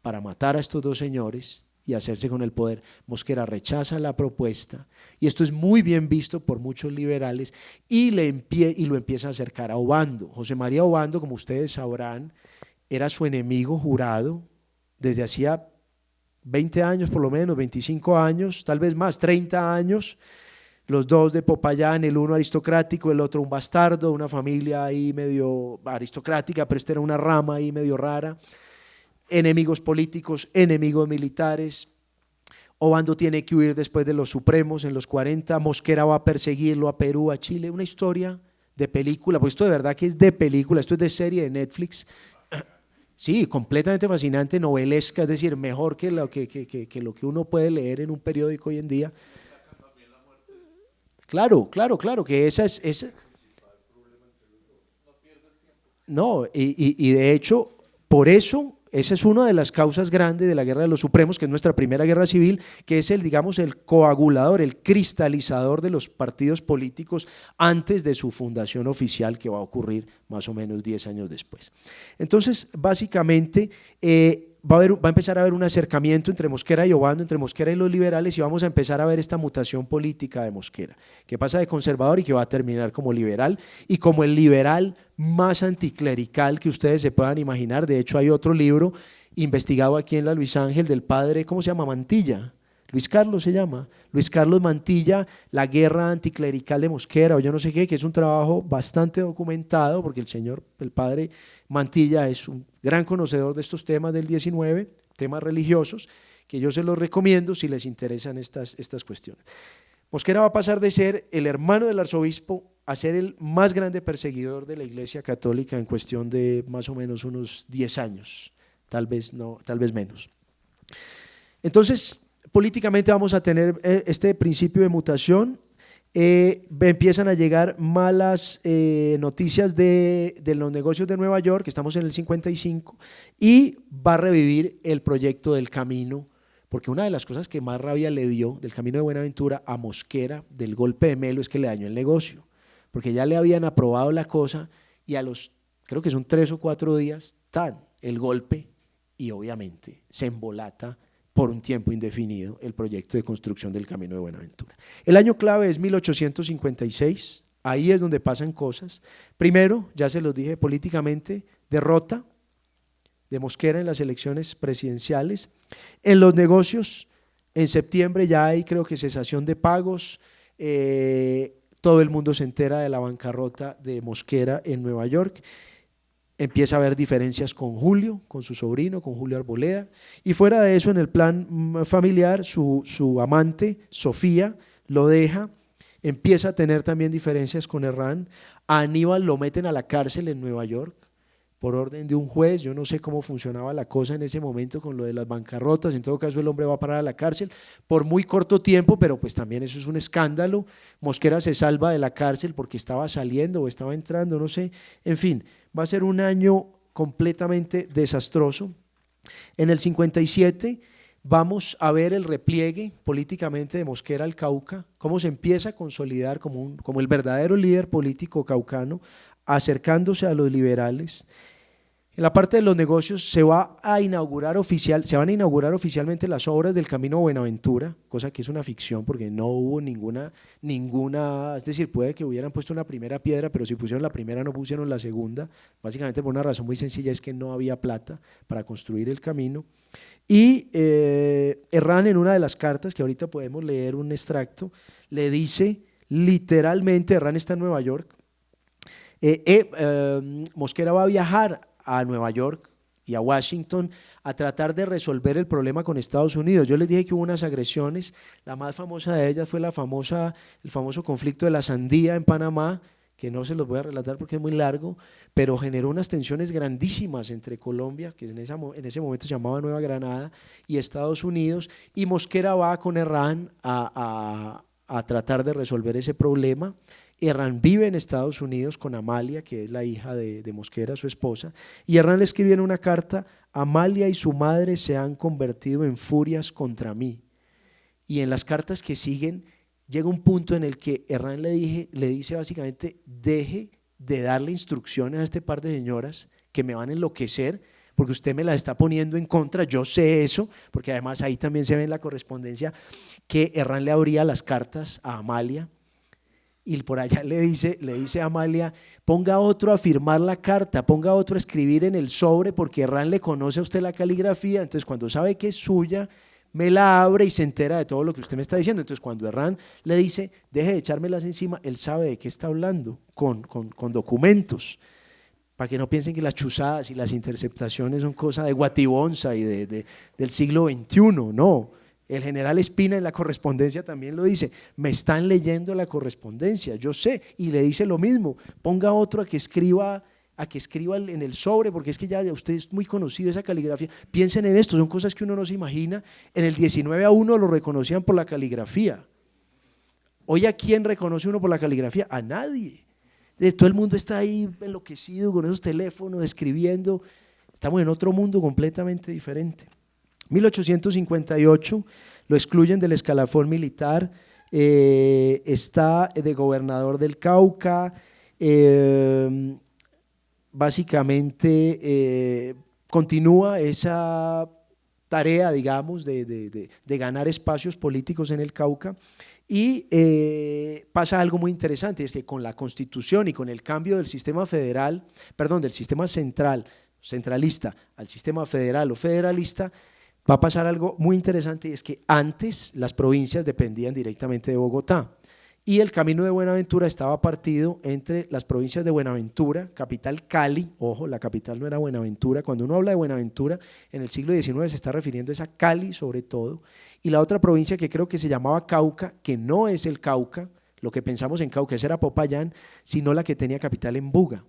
Speaker 2: para matar a estos dos señores y hacerse con el poder. Mosquera rechaza la propuesta y esto es muy bien visto por muchos liberales y lo empieza a acercar a Obando. José María Obando, como ustedes sabrán, era su enemigo jurado desde hacía 20 años por lo menos, 25 años, tal vez más, 30 años, los dos de Popayán, el uno aristocrático, el otro un bastardo, una familia ahí medio aristocrática, pero esta era una rama ahí medio rara. Enemigos políticos, enemigos militares. Obando tiene que huir después de los Supremos en los 40, Mosquera va a perseguirlo a Perú, a Chile, una historia de película, pues esto de verdad que es de película, esto es de serie de Netflix, sí, completamente fascinante, novelesca, es decir, mejor que lo que uno puede leer en un periódico hoy en día. Claro, que esa es no, y de hecho, por eso, esa es una de las causas grandes de la Guerra de los Supremos, que es nuestra primera guerra civil, que es digamos, el coagulador, el cristalizador de los partidos políticos antes de su fundación oficial, que va a ocurrir más o menos 10 años después. Entonces, básicamente, va a empezar a haber un acercamiento entre Mosquera y Obando, entre Mosquera y los liberales, y vamos a empezar a ver esta mutación política de Mosquera, que pasa de conservador y que va a terminar como liberal, y como el liberal más anticlerical que ustedes se puedan imaginar. De hecho, hay otro libro investigado aquí en la Luis Ángel del padre, ¿cómo se llama? Mantilla, Luis Carlos se llama, Luis Carlos Mantilla, La guerra anticlerical de Mosquera, o yo no sé qué, que es un trabajo bastante documentado, porque el padre Mantilla es un gran conocedor de estos temas del 19, temas religiosos, que yo se los recomiendo si les interesan estas cuestiones. Mosquera va a pasar de ser el hermano del arzobispo a ser el más grande perseguidor de la Iglesia Católica en cuestión de más o menos unos 10 años, tal vez menos. Entonces, políticamente vamos a tener este principio de mutación. Empiezan a llegar malas noticias de los negocios de Nueva York, que estamos en el 55, y va a revivir el proyecto del Camino, porque una de las cosas que más rabia le dio del Camino de Buenaventura a Mosquera del golpe de Melo es que le dañó el negocio, porque ya le habían aprobado la cosa y a los, creo que son 3 o 4 días, el golpe, y obviamente se embolata por un tiempo indefinido el proyecto de construcción del Camino de Buenaventura. El año clave es 1856, ahí es donde pasan cosas. Primero, ya se los dije, políticamente, derrota de Mosquera en las elecciones presidenciales. En los negocios, en septiembre ya hay, creo que, cesación de pagos, todo el mundo se entera de la bancarrota de Mosquera en Nueva York. Empieza a haber diferencias con Julio, con su sobrino, con Julio Arboleda, y fuera de eso, en el plan familiar, su amante, Sofía, lo deja, empieza a tener también diferencias con Herrán. A Aníbal lo meten a la cárcel en Nueva York por orden de un juez. Yo no sé cómo funcionaba la cosa en ese momento con lo de las bancarrotas, en todo caso el hombre va a parar a la cárcel por muy corto tiempo, pero pues también eso es un escándalo. Mosquera se salva de la cárcel porque estaba saliendo o estaba entrando, no sé, en fin, va a ser un año completamente desastroso. En el 57 vamos a ver el repliegue políticamente de Mosquera al Cauca, cómo se empieza a consolidar como el verdadero líder político caucano, acercándose a los liberales. En la parte de los negocios se van a inaugurar oficialmente las obras del Camino Buenaventura, cosa que es una ficción porque no hubo ninguna, es decir, puede que hubieran puesto una primera piedra, pero si pusieron la primera no pusieron la segunda, básicamente por una razón muy sencilla, es que no había plata para construir el camino. Y Herrán, en una de las cartas, que ahorita podemos leer un extracto, le dice literalmente, Herrán está en Nueva York, Mosquera va a viajar a Nueva York y a Washington a tratar de resolver el problema con Estados Unidos. Yo les dije que hubo unas agresiones, la más famosa de ellas fue el famoso conflicto de la sandía en Panamá, que no se los voy a relatar porque es muy largo, pero generó unas tensiones grandísimas entre Colombia, que en ese momento se llamaba Nueva Granada, y Estados Unidos, y Mosquera va con Herrán a tratar de resolver ese problema. Herrán vive en Estados Unidos con Amalia, que es la hija de Mosquera, su esposa, y Herrán le escribe en una carta: Amalia y su madre se han convertido en furias contra mí. Y en las cartas que siguen llega un punto en el que Herrán le dice básicamente: deje de darle instrucciones a este par de señoras que me van a enloquecer, porque usted me la está poniendo en contra, yo sé eso, porque además ahí también se ve en la correspondencia que Herrán le abría las cartas a Amalia, y por allá le dice a Amalia: ponga otro a firmar la carta, ponga otro a escribir en el sobre, porque Herrán le conoce a usted la caligrafía, entonces cuando sabe que es suya, me la abre y se entera de todo lo que usted me está diciendo. Entonces cuando Herrán le dice: deje de echármelas encima, él sabe de qué está hablando, con documentos, para que no piensen que las chuzadas y las interceptaciones son cosa de Guatibonza y del siglo XXI, no. El general Espina en la correspondencia también lo dice: me están leyendo la correspondencia, yo sé, y le dice lo mismo: ponga otro a que escriba en el sobre, porque es que ya usted es muy conocido esa caligrafía. Piensen en esto, son cosas que uno no se imagina. En el 19 a uno lo reconocían por la caligrafía. Hoy, ¿a quién reconoce uno por la caligrafía? A nadie. Todo el mundo está ahí enloquecido con esos teléfonos, escribiendo. Estamos en otro mundo completamente diferente. 1858 lo excluyen del escalafón militar, está de gobernador del Cauca, básicamente continúa esa tarea, digamos, de ganar espacios políticos en el Cauca, y pasa algo muy interesante, es que con la Constitución y con el cambio del sistema del sistema centralista al sistema federal o federalista, va a pasar algo muy interesante, y es que antes las provincias dependían directamente de Bogotá, y el Camino de Buenaventura estaba partido entre las provincias de Buenaventura, capital Cali, ojo, la capital no era Buenaventura, cuando uno habla de Buenaventura en el siglo XIX se está refiriendo a Cali sobre todo, y la otra provincia que creo que se llamaba Cauca, que no es el Cauca, lo que pensamos en Cauca, ese era Popayán, sino la que tenía capital en Buga.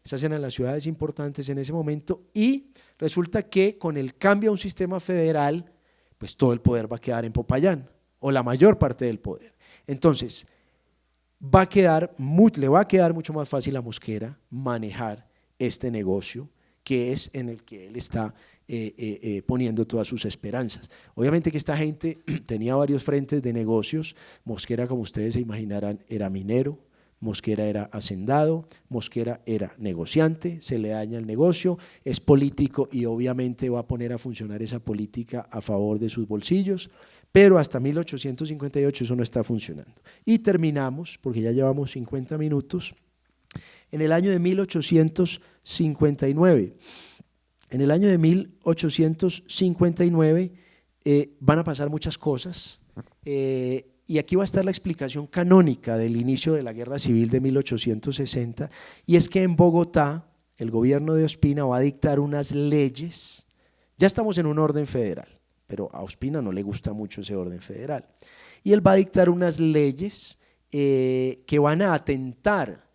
Speaker 2: Esas eran las ciudades importantes en ese momento, y resulta que con el cambio a un sistema federal, pues todo el poder va a quedar en Popayán, o la mayor parte del poder. Entonces, le va a quedar mucho más fácil a Mosquera manejar este negocio, que es en el que él está poniendo todas sus esperanzas. Obviamente que esta gente tenía varios frentes de negocios. Mosquera, como ustedes se imaginarán, era minero, Mosquera era hacendado, Mosquera era negociante, se le daña el negocio, es político y obviamente va a poner a funcionar esa política a favor de sus bolsillos, pero hasta 1858 eso no está funcionando. Y terminamos, porque ya llevamos 50 minutos, en el año de 1859. En el año de 1859 van a pasar muchas cosas, y aquí va a estar la explicación canónica del inicio de la Guerra Civil de 1860, y es que en Bogotá el gobierno de Ospina va a dictar unas leyes. Ya estamos en un orden federal, pero a Ospina no le gusta mucho ese orden federal, y él va a dictar unas leyes que van a atentar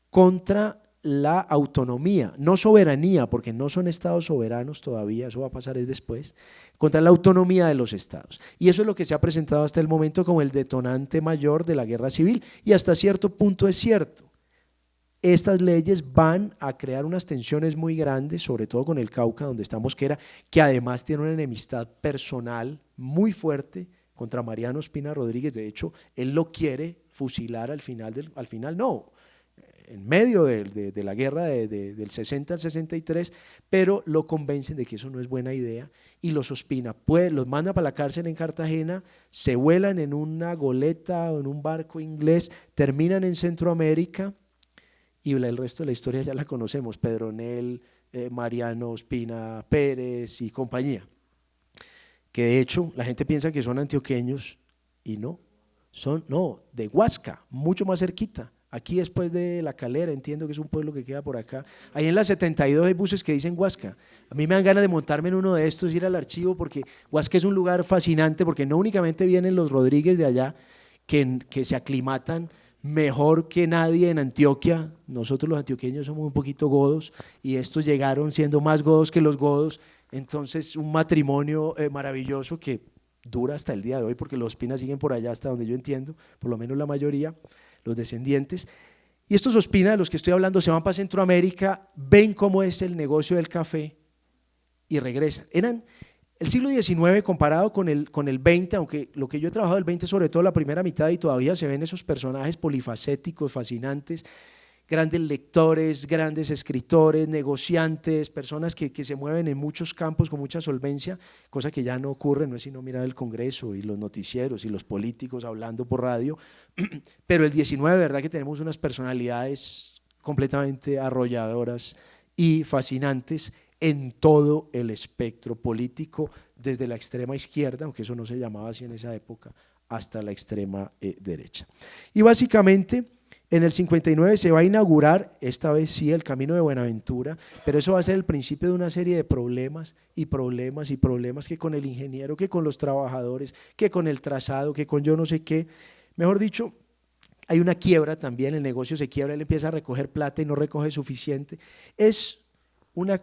Speaker 2: contra la autonomía, no soberanía, porque no son estados soberanos todavía, eso va a pasar es después, contra la autonomía de los estados. Y eso es lo que se ha presentado hasta el momento como el detonante mayor de la guerra civil, y hasta cierto punto es cierto. Estas leyes van a crear unas tensiones muy grandes, sobre todo con el Cauca, donde está Mosquera, que además tiene una enemistad personal muy fuerte contra Mariano Ospina Rodríguez. De hecho, él lo quiere fusilar al final no. en medio de la guerra del 60 al 63, pero lo convencen de que eso no es buena idea y los Ospina los manda para la cárcel en Cartagena, se vuelan en una goleta o en un barco inglés, terminan en Centroamérica y el resto de la historia ya la conocemos, Pedronel, Mariano Ospina Pérez y compañía, que de hecho la gente piensa que son antioqueños y no, son de Huasca, mucho más cerquita. Aquí después de La Calera, entiendo que es un pueblo que queda por acá. Ahí en la 72 hay buses que dicen Huasca. A mí me dan ganas de montarme en uno de estos, ir al archivo, porque Huasca es un lugar fascinante, porque no únicamente vienen los Rodríguez de allá, que se aclimatan mejor que nadie en Antioquia. Nosotros los antioqueños somos un poquito godos, y estos llegaron siendo más godos que los godos. Entonces un matrimonio maravilloso que dura hasta el día de hoy, porque los Ospina siguen por allá hasta donde yo entiendo, por lo menos la mayoría, los descendientes. Y estos Ospina de los que estoy hablando se van para Centroamérica, ven cómo es el negocio del café y regresan. Eran el siglo XIX comparado con el XX, aunque lo que yo he trabajado del XX, sobre todo la primera mitad, y todavía se ven esos personajes polifacéticos, fascinantes, grandes lectores, grandes escritores, negociantes, personas que se mueven en muchos campos con mucha solvencia, cosa que ya no ocurre, no es sino mirar el Congreso y los noticieros y los políticos hablando por radio, pero el 19 de verdad que tenemos unas personalidades completamente arrolladoras y fascinantes en todo el espectro político, desde la extrema izquierda, aunque eso no se llamaba así en esa época, hasta la extrema derecha. Y básicamente en el 59 se va a inaugurar, esta vez sí, el Camino de Buenaventura, pero eso va a ser el principio de una serie de problemas y problemas y problemas, que con el ingeniero, que con los trabajadores, que con el trazado, que con yo no sé qué. Mejor dicho, hay una quiebra también, el negocio se quiebra, él empieza a recoger plata y no recoge suficiente. Es una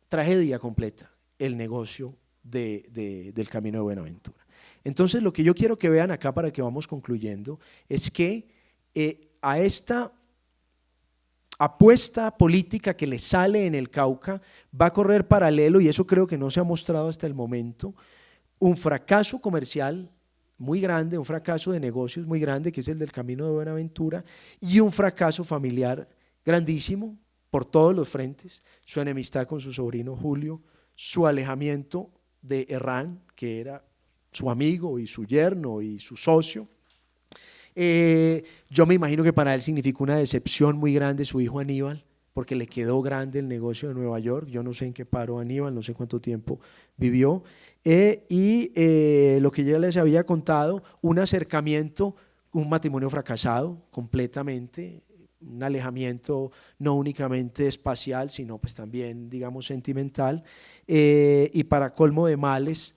Speaker 2: tragedia completa el negocio del Camino de Buenaventura. Entonces lo que yo quiero que vean acá, para que vamos concluyendo, es que a esta apuesta política que le sale en el Cauca va a correr paralelo, y eso creo que no se ha mostrado hasta el momento, un fracaso comercial muy grande, un fracaso de negocios muy grande, que es el del Camino de Buenaventura, y un fracaso familiar grandísimo por todos los frentes: su enemistad con su sobrino Julio, su alejamiento de Herrán, que era su amigo y su yerno y su socio. Yo me imagino que para él significó una decepción muy grande su hijo Aníbal, porque le quedó grande el negocio de Nueva York. Yo no sé en qué paró Aníbal, no sé cuánto tiempo vivió, y lo que yo les había contado, un acercamiento, un matrimonio fracasado completamente, un alejamiento no únicamente espacial, sino pues también, digamos, sentimental, y para colmo de males,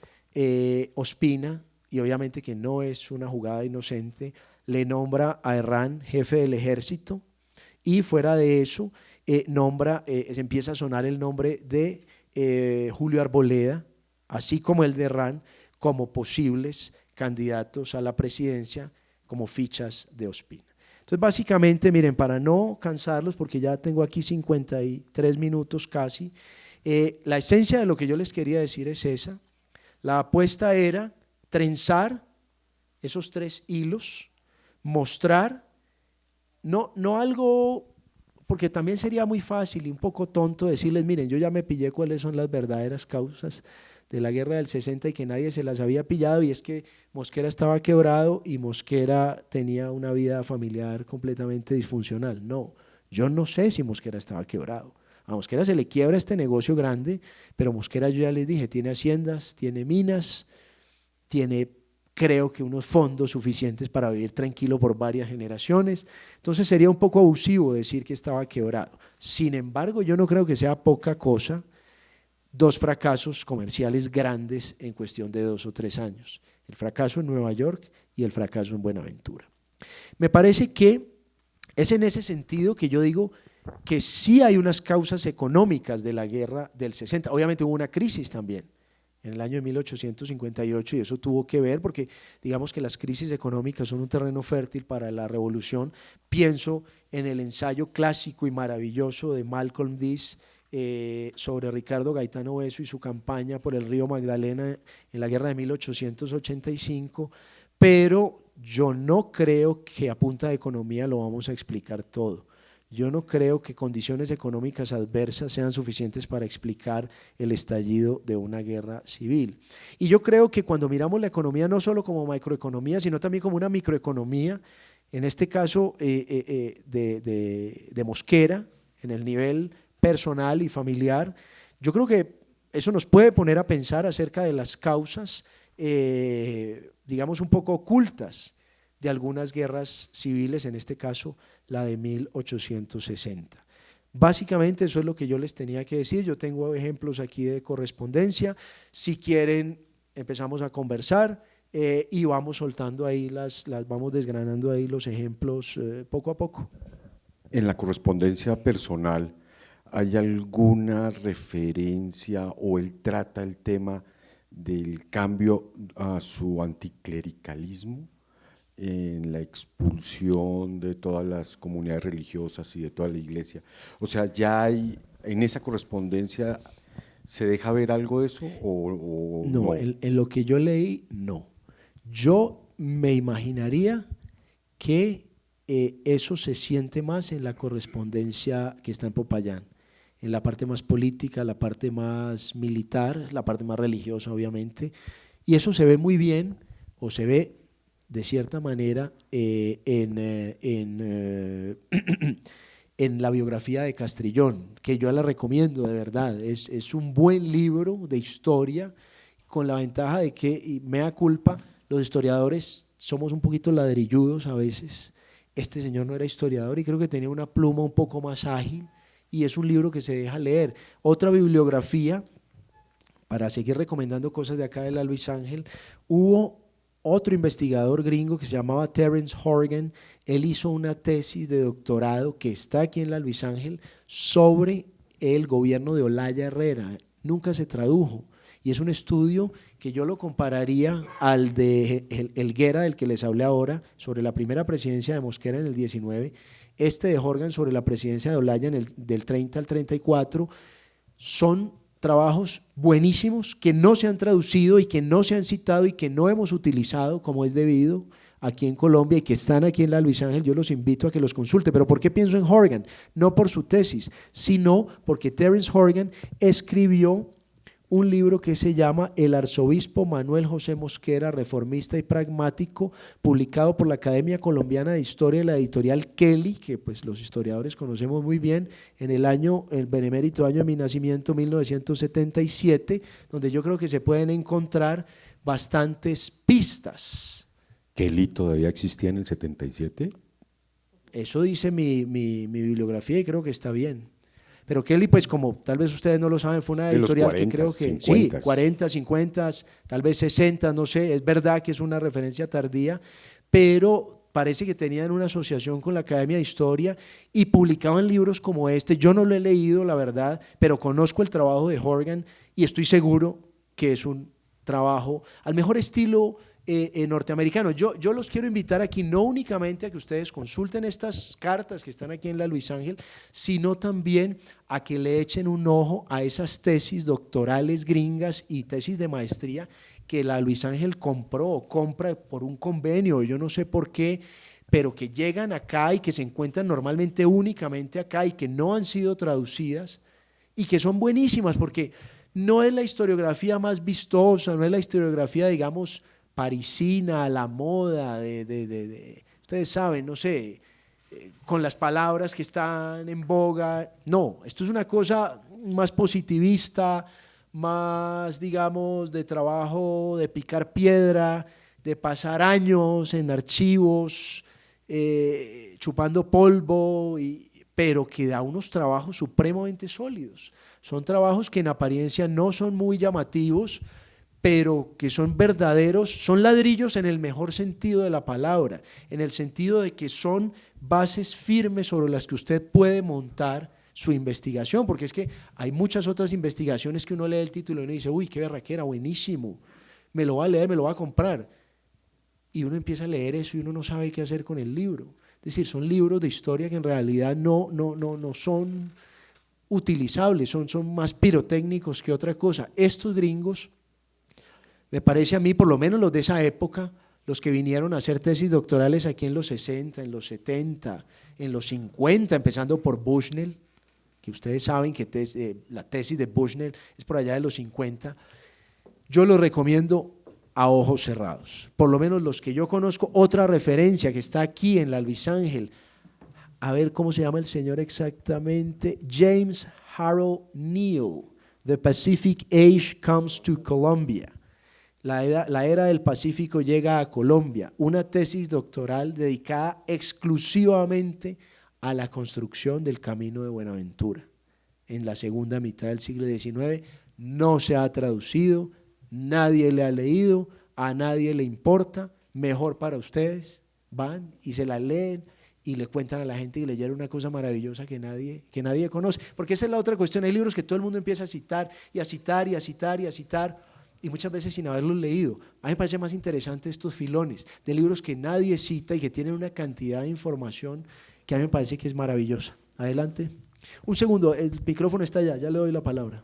Speaker 2: Ospina, y obviamente que no es una jugada inocente, le nombra a Herrán jefe del ejército, y fuera de eso se empieza a sonar el nombre de Julio Arboleda, así como el de Herrán, como posibles candidatos a la presidencia, como fichas de Ospina. Entonces básicamente, miren, para no cansarlos, porque ya tengo aquí 53 minutos casi, la esencia de lo que yo les quería decir es esa. La apuesta era trenzar esos tres hilos, mostrar, no algo, porque también sería muy fácil y un poco tonto decirles, miren, yo ya me pillé cuáles son las verdaderas causas de la guerra del 60 y que nadie se las había pillado, y es que Mosquera estaba quebrado y Mosquera tenía una vida familiar completamente disfuncional. No, yo no sé si Mosquera estaba quebrado. A Mosquera se le quiebra este negocio grande, pero Mosquera, yo ya les dije, tiene haciendas, tiene minas, tiene, creo que, unos fondos suficientes para vivir tranquilo por varias generaciones. Entonces sería un poco abusivo decir que estaba quebrado. Sin embargo, yo no creo que sea poca cosa dos fracasos comerciales grandes en cuestión de 2 o 3 años, el fracaso en Nueva York y el fracaso en Buenaventura. Me parece que es en ese sentido que yo digo que sí hay unas causas económicas de la guerra del 60, obviamente hubo una crisis también en el año de 1858, y eso tuvo que ver porque digamos que las crisis económicas son un terreno fértil para la revolución. Pienso en el ensayo clásico y maravilloso de Malcolm Dees sobre Ricardo Gaetano Beso y su campaña por el río Magdalena en la guerra de 1885, pero yo no creo que a punta de economía lo vamos a explicar todo. yo no creo que condiciones económicas adversas sean suficientes para explicar el estallido de una guerra civil. Y yo creo que cuando miramos la economía no solo como macroeconomía, sino también como una microeconomía, en este caso de Mosquera, en el nivel personal y familiar, yo creo que eso nos puede poner a pensar acerca de las causas, digamos, un poco ocultas de algunas guerras civiles, en este caso la de 1860. Básicamente eso es lo que yo les tenía que decir. Yo tengo ejemplos aquí de correspondencia, si quieren empezamos a conversar y vamos soltando ahí vamos desgranando ahí los ejemplos poco a poco.
Speaker 4: En la correspondencia personal, ¿hay alguna referencia o él trata el tema del cambio a su anticlericalismo en la expulsión de todas las comunidades religiosas y de toda la iglesia? O sea, ¿ya hay en esa correspondencia, se deja ver algo de eso o
Speaker 2: no?
Speaker 4: No,
Speaker 2: en lo que yo leí, no. Yo me imaginaría que eso se siente más en la correspondencia que está en Popayán, en la parte más política, la parte más militar, la parte más religiosa obviamente, y eso se ve muy bien, o se ve de cierta manera en la biografía de Castrillón, que yo la recomiendo de verdad, es un buen libro de historia, con la ventaja de que, y mea culpa, los historiadores somos un poquito ladrilludos a veces. Este señor no era historiador y creo que tenía una pluma un poco más ágil, y es un libro que se deja leer. Otra bibliografía, para seguir recomendando cosas de acá de la Luis Ángel, hubo otro investigador gringo que se llamaba Terence Horgan. Él hizo una tesis de doctorado que está aquí en la Luis Ángel sobre el gobierno de Olaya Herrera, nunca se tradujo, y es un estudio que yo lo compararía al de Helguera, del que les hablé ahora, sobre la primera presidencia de Mosquera en el 19, este de Horgan sobre la presidencia de Olaya del 30 al 34, son trabajos buenísimos que no se han traducido y que no se han citado y que no hemos utilizado como es debido aquí en Colombia y que están aquí en la Luis Ángel. Yo los invito a que los consulten. ¿Pero por qué pienso en Horgan? No por su tesis, sino porque Terence Horgan escribió un libro que se llama El arzobispo Manuel José Mosquera, reformista y pragmático, publicado por la Academia Colombiana de Historia y la editorial Kelly, que pues los historiadores conocemos muy bien, en el benemérito año de mi nacimiento, 1977, donde yo creo que se pueden encontrar bastantes pistas.
Speaker 4: ¿Kelly todavía existía en el 77?
Speaker 2: Eso dice mi bibliografía y creo que está bien. Pero Kelly, pues como tal vez ustedes no lo saben, fue una editorial 40, que creo que 50. Sí, 40, 50, tal vez 60, no sé, es verdad que es una referencia tardía, pero parece que tenían una asociación con la Academia de Historia y publicaban libros como este. Yo no lo he leído, la verdad, pero conozco el trabajo de Horgan y estoy seguro que es un trabajo al mejor estilo norteamericano. Yo los quiero invitar aquí no únicamente a que ustedes consulten estas cartas que están aquí en la Luis Ángel, sino también a que le echen un ojo a esas tesis doctorales gringas y tesis de maestría que la Luis Ángel compra por un convenio, yo no sé por qué, pero que llegan acá y que se encuentran normalmente únicamente acá y que no han sido traducidas y que son buenísimas, porque no es la historiografía más vistosa, no es la historiografía, digamos, parisina, a la moda, ustedes saben, no sé, con las palabras que están en boga. No, esto es una cosa más positivista, más, digamos, de trabajo, de picar piedra, de pasar años en archivos, chupando polvo, pero que da unos trabajos supremamente sólidos. Son trabajos que en apariencia no son muy llamativos, pero que son verdaderos, son ladrillos en el mejor sentido de la palabra, en el sentido de que son bases firmes sobre las que usted puede montar su investigación, porque es que hay muchas otras investigaciones que uno lee el título y uno dice, uy, qué berraquera, buenísimo, me lo va a leer, me lo va a comprar, y uno empieza a leer eso y uno no sabe qué hacer con el libro. Es decir, son libros de historia que en realidad no son utilizables, son más pirotécnicos que otra cosa. Estos gringos, me parece a mí, por lo menos los de esa época, los que vinieron a hacer tesis doctorales aquí en los 60, en los 70, en los 50, empezando por Bushnell, que ustedes saben que la tesis de Bushnell es por allá de los 50, yo los recomiendo a ojos cerrados, por lo menos los que yo conozco. Otra referencia que está aquí en la Luis Ángel, a ver cómo se llama el señor exactamente, James Harold Neal, The Pacific Age Comes to Colombia. La era del Pacífico llega a Colombia, una tesis doctoral dedicada exclusivamente a la construcción del Camino de Buenaventura en la segunda mitad del siglo XIX. No se ha traducido, nadie le ha leído, a nadie le importa. Mejor para ustedes, van y se la leen y le cuentan a la gente que leyeron una cosa maravillosa que nadie conoce, porque esa es la otra cuestión. Hay libros que todo el mundo empieza a citar y a citar y a citar y a citar, y muchas veces sin haberlos leído. A mí me parece más interesante estos filones de libros que nadie cita y que tienen una cantidad de información que a mí me parece que es maravillosa. Adelante. Un segundo, el micrófono está allá, ya le doy la palabra.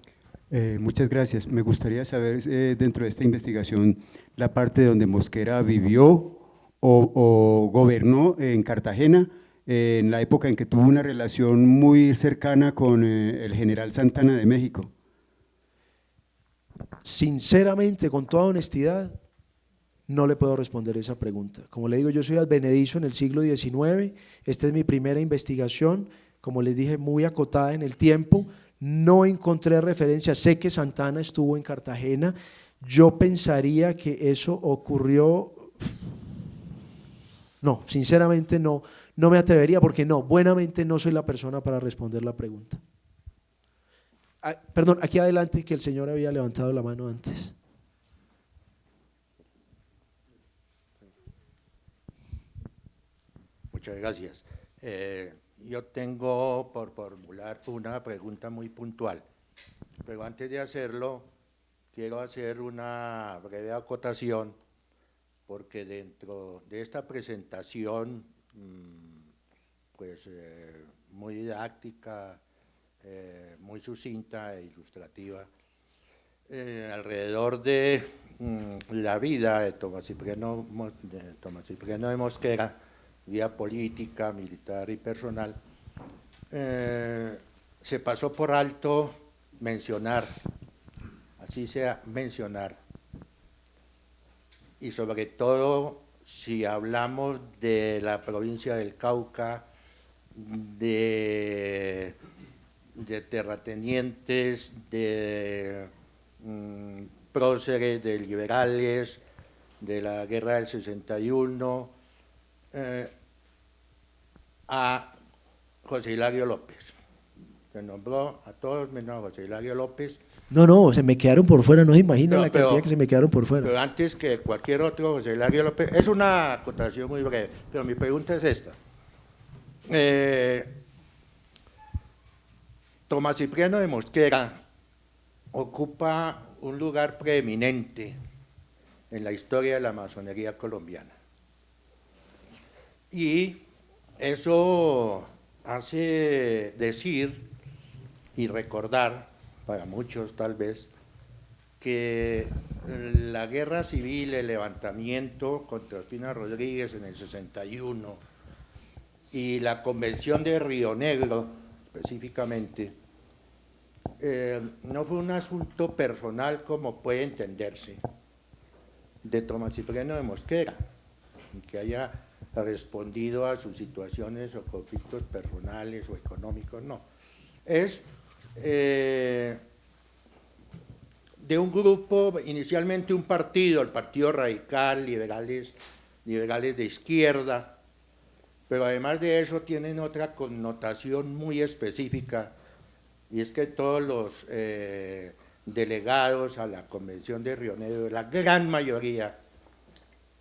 Speaker 5: Muchas gracias. Me gustaría saber, dentro de esta investigación, la parte donde Mosquera vivió o gobernó en Cartagena, en la época en que tuvo una relación muy cercana con el general Santana de México.
Speaker 2: Sinceramente, con toda honestidad, no le puedo responder esa pregunta. Como le digo, yo soy advenedizo en el siglo XIX, esta es mi primera investigación, como les dije, muy acotada en el tiempo, no encontré referencia, sé que Santana estuvo en Cartagena, yo pensaría que eso ocurrió, no, sinceramente no me atrevería, porque buenamente no soy la persona para responder la pregunta. Perdón, aquí adelante, que el señor había levantado la mano antes.
Speaker 6: Muchas gracias. Yo tengo por formular una pregunta muy puntual, pero antes de hacerlo, quiero hacer una breve acotación, porque dentro de esta presentación, pues muy didáctica, muy sucinta e ilustrativa, alrededor de la vida de Tomás Cipriano de Mosquera, vida política, militar y personal, se pasó por alto mencionar, así sea mencionar, y sobre todo si hablamos de la provincia del Cauca, de terratenientes, de próceres, de liberales, de la guerra del 61, a José Hilario López. Se nombró a todos menos a José Hilario López.
Speaker 2: No, se me quedaron por fuera, no se imagina la cantidad que se me quedaron por fuera.
Speaker 6: Pero antes que cualquier otro, José Hilario López, es una acotación muy breve, pero mi pregunta es esta. Tomás Cipriano de Mosquera ocupa un lugar preeminente en la historia de la masonería colombiana. Y eso hace decir y recordar, para muchos tal vez, que la guerra civil, el levantamiento contra Ospina Rodríguez en el 61 y la convención de Río Negro específicamente, no fue un asunto personal como puede entenderse de Tomás Cipriano de Mosquera, que haya respondido a sus situaciones o conflictos personales o económicos, no. Es de un grupo, inicialmente un partido, el Partido Radical, liberales de izquierda, pero además de eso tienen otra connotación muy específica, y es que todos los delegados a la Convención de Río Negro, la gran mayoría,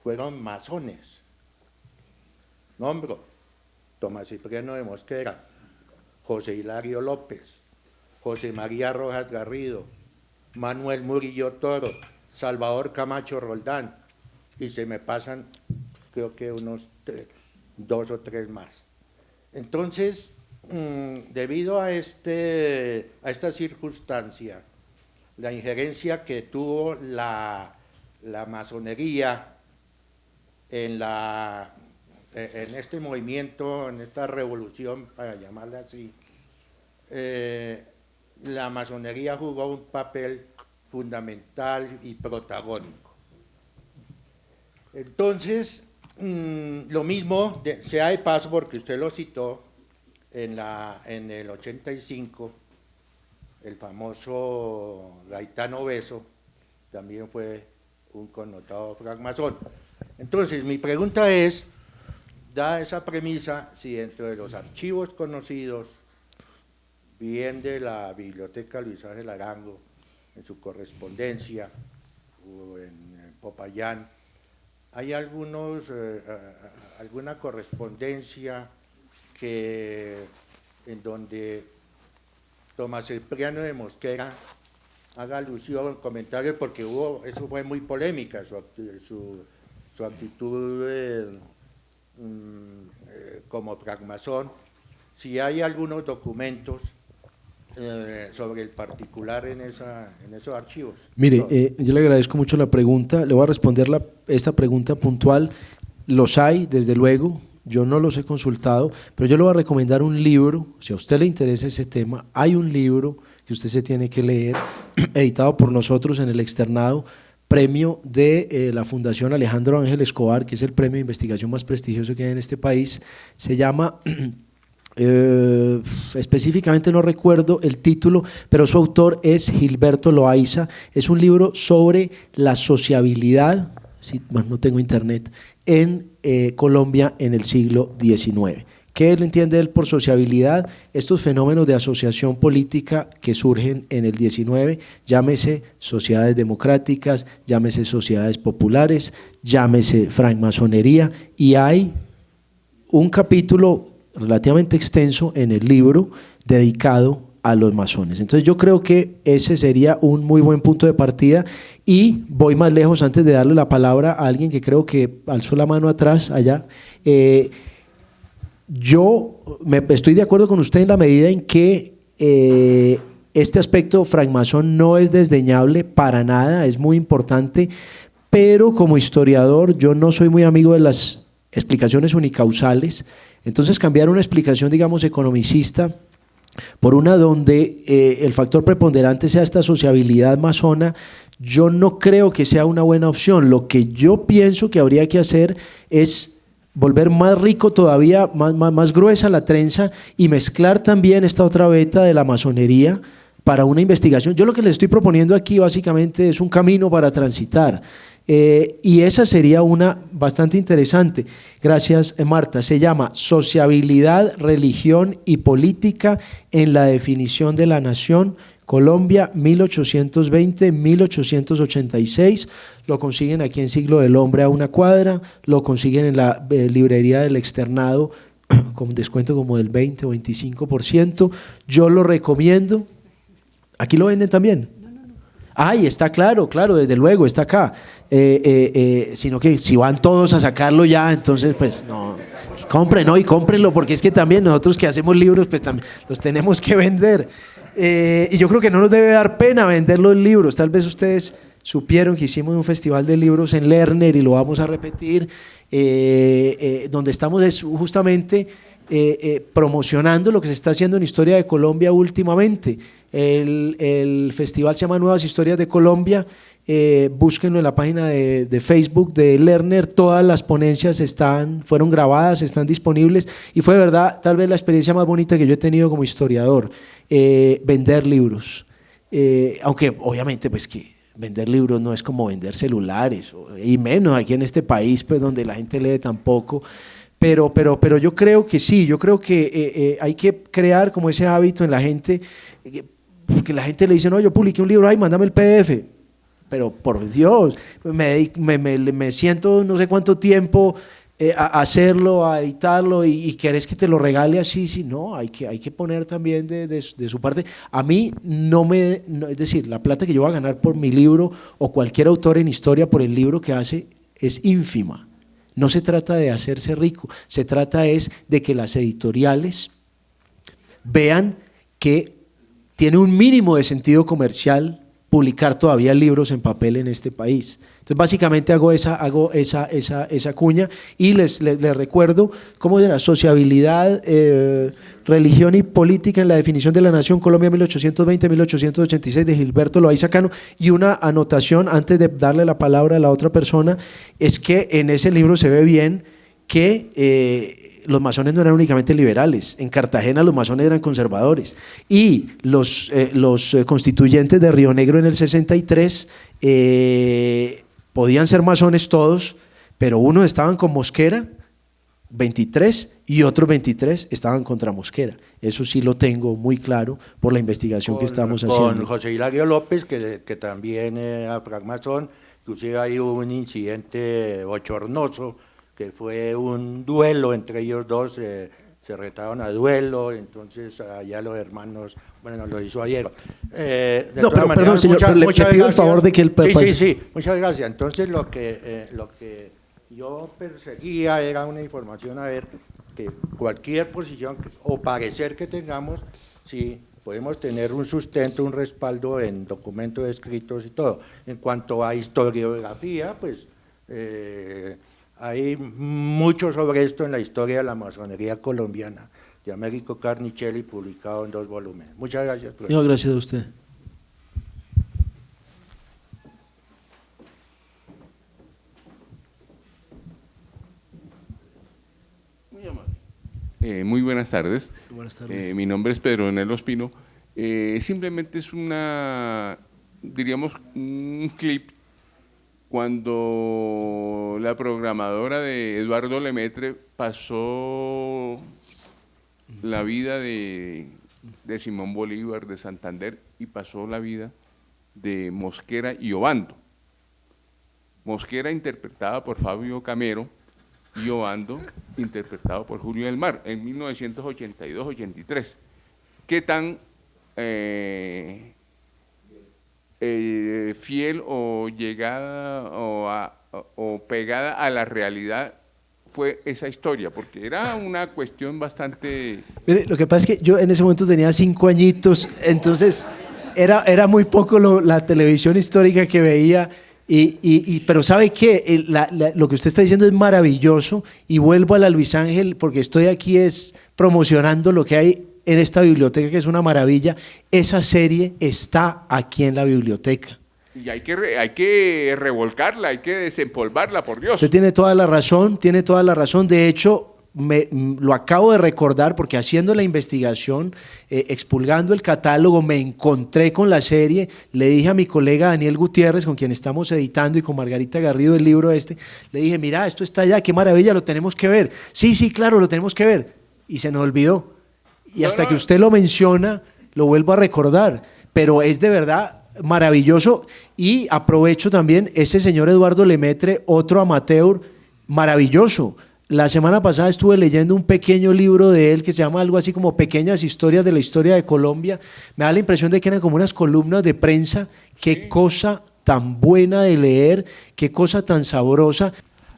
Speaker 6: fueron masones. Nombro: Tomás Cipriano de Mosquera, José Hilario López, José María Rojas Garrido, Manuel Murillo Toro, Salvador Camacho Roldán, y se me pasan creo que unos 2 o 3 más. Entonces, debido a esta circunstancia, la injerencia que tuvo la masonería en este movimiento, en esta revolución, para llamarla así, la masonería jugó un papel fundamental y protagónico. Entonces, lo mismo, sea de paso, porque usted lo citó, en el 85, el famoso Gaetano Beso también fue un connotado francmasón. Entonces, mi pregunta es, dada esa premisa, si dentro de los archivos conocidos, bien de la Biblioteca Luis Ángel Arango, en su correspondencia, o en Popayán, hay alguna correspondencia en donde Tomás Cipriano de Mosquera haga alusión, comentario, porque eso fue muy polémica, su actitud como francmasón. Si hay algunos documentos sobre el particular en esos archivos.
Speaker 2: Mire, yo le agradezco mucho la pregunta, le voy a responder esta pregunta puntual. Los hay, desde luego, yo no los he consultado, pero yo le voy a recomendar un libro, si a usted le interesa ese tema, hay un libro que usted se tiene que leer, editado por nosotros en el externado, premio de la Fundación Alejandro Ángel Escobar, que es el premio de investigación más prestigioso que hay en este país. Se llama, específicamente no recuerdo el título, pero su autor es Gilberto Loaiza. Es un libro sobre la sociabilidad, bueno, no tengo internet, en Colombia en el siglo XIX. ¿Qué entiende él por sociabilidad? Estos fenómenos de asociación política que surgen en el XIX, llámese sociedades democráticas, llámese sociedades populares, llámese francmasonería, y hay un capítulo relativamente extenso en el libro dedicado a los masones. Entonces yo creo que ese sería un muy buen punto de partida, y voy más lejos antes de darle la palabra a alguien que creo que alzó la mano atrás allá. Yo estoy de acuerdo con usted en la medida en que este aspecto francmasón no es desdeñable para nada, es muy importante, pero como historiador yo no soy muy amigo de las explicaciones unicausales. Entonces cambiar una explicación, digamos, economicista por una donde el factor preponderante sea esta sociabilidad masona, yo no creo que sea una buena opción. Lo que yo pienso que habría que hacer es volver más rico todavía, más gruesa la trenza, y mezclar también esta otra beta de la masonería para una investigación. Yo lo que les estoy proponiendo aquí básicamente es un camino para transitar, y esa sería una bastante interesante. Gracias, Marta. Se llama Sociabilidad, Religión y Política en la definición de la nación, Colombia 1820-1886. Lo consiguen aquí en Siglo del Hombre a una cuadra, lo consiguen en la librería del externado con descuento como del 20 o 25%. Yo lo recomiendo. ¿Aquí lo venden también? Ay, está claro, desde luego, está acá. Sino que si van todos a sacarlo ya, entonces pues no, compren, ¿no? Y cómprenlo, porque es que también nosotros que hacemos libros pues también los tenemos que vender. Y yo creo que no nos debe dar pena vender los libros. Tal vez ustedes supieron que hicimos un festival de libros en Lerner y lo vamos a repetir, donde estamos es justamente promocionando lo que se está haciendo en Historia de Colombia últimamente. El festival se llama Nuevas Historias de Colombia. Búsquenlo en la página de Facebook de Lerner. Todas las ponencias fueron grabadas, están disponibles, y fue de verdad tal vez la experiencia más bonita que yo he tenido como historiador, vender libros, aunque obviamente pues que vender libros no es como vender celulares, y menos aquí en este país pues donde la gente lee tan poco. Pero yo creo que sí, yo creo que hay que crear como ese hábito en la gente, porque la gente le dice, no, yo publiqué un libro, ay, mándame el PDF, pero por Dios, me siento no sé cuánto tiempo a hacerlo, a editarlo, y querés que te lo regale así, sí, no, hay que poner también de su parte. A mí es decir, la plata que yo voy a ganar por mi libro, o cualquier autor en historia por el libro que hace, es ínfima. No se trata de hacerse rico, se trata es de que las editoriales vean que tiene un mínimo de sentido comercial publicar todavía libros en papel en este país. Entonces básicamente hago esa cuña y les recuerdo cómo era sociabilidad, religión y política en la definición de la nación, Colombia 1820-1886 de Gilberto Loaiza Cano, y una anotación antes de darle la palabra a la otra persona, es que en ese libro se ve bien que los masones no eran únicamente liberales, en Cartagena los masones eran conservadores y los constituyentes de Río Negro en el 63 podían ser masones todos, pero unos estaban con Mosquera, 23, y otros 23 estaban contra Mosquera. Eso sí lo tengo muy claro por la investigación que estamos haciendo.
Speaker 6: Con José Hilario López, que también era francmasón, inclusive hay un incidente bochornoso, que fue un duelo entre ellos dos, se retaron a duelo, entonces allá los hermanos, bueno, lo disuadieron.
Speaker 2: No, pero perdón, señor, pero le pido el favor de que el...
Speaker 6: Sí, muchas gracias. Entonces lo que yo perseguía era una información, a ver, que cualquier posición o parecer que tengamos, sí, podemos tener un sustento, un respaldo en documentos escritos y todo. En cuanto a historiografía, pues hay mucho sobre esto en la historia de la masonería colombiana, de Américo Carnicelli, publicado en 2 volúmenes. Muchas gracias, profesor.
Speaker 2: No, gracias a usted.
Speaker 7: Muy amable. Muy buenas tardes.
Speaker 2: Buenas tardes.
Speaker 7: Mi nombre es Pedro Nelo Espino. Simplemente es diríamos, un clip cuando la programadora de Eduardo Lemaitre pasó la vida de Simón Bolívar, de Santander, y pasó la vida de Mosquera y Obando. Mosquera interpretada por Fabio Camero y Obando interpretado por Julio del Mar en 1982-83. ¿Qué tan fiel o llegada o pegada a la realidad fue esa historia? Porque era una cuestión bastante...
Speaker 2: Mire, lo que pasa es que yo en ese momento tenía 5 añitos, entonces era muy poco la televisión histórica que veía, pero ¿sabe qué? Lo que usted está diciendo es maravilloso, y vuelvo a la Luis Ángel porque estoy aquí promocionando lo que hay en esta biblioteca, que es una maravilla. Esa serie está aquí en la biblioteca.
Speaker 7: Y hay que revolcarla, hay que desempolvarla, por Dios.
Speaker 2: Usted tiene toda la razón, De hecho, lo acabo de recordar porque haciendo la investigación, expulgando el catálogo, me encontré con la serie. Le dije a mi colega Daniel Gutiérrez, con quien estamos editando, y con Margarita Garrido el libro le dije, mira, esto está allá, qué maravilla, lo tenemos que ver. Sí, claro, lo tenemos que ver. Y se nos olvidó. Y hasta que usted lo menciona, lo vuelvo a recordar, pero es de verdad maravilloso. Y aprovecho también ese señor Eduardo Lemaitre, otro amateur maravilloso. La semana pasada estuve leyendo un pequeño libro de él que se llama algo así como Pequeñas Historias de la Historia de Colombia. Me da la impresión de que eran como unas columnas de prensa. Qué cosa tan buena de leer, qué cosa tan sabrosa.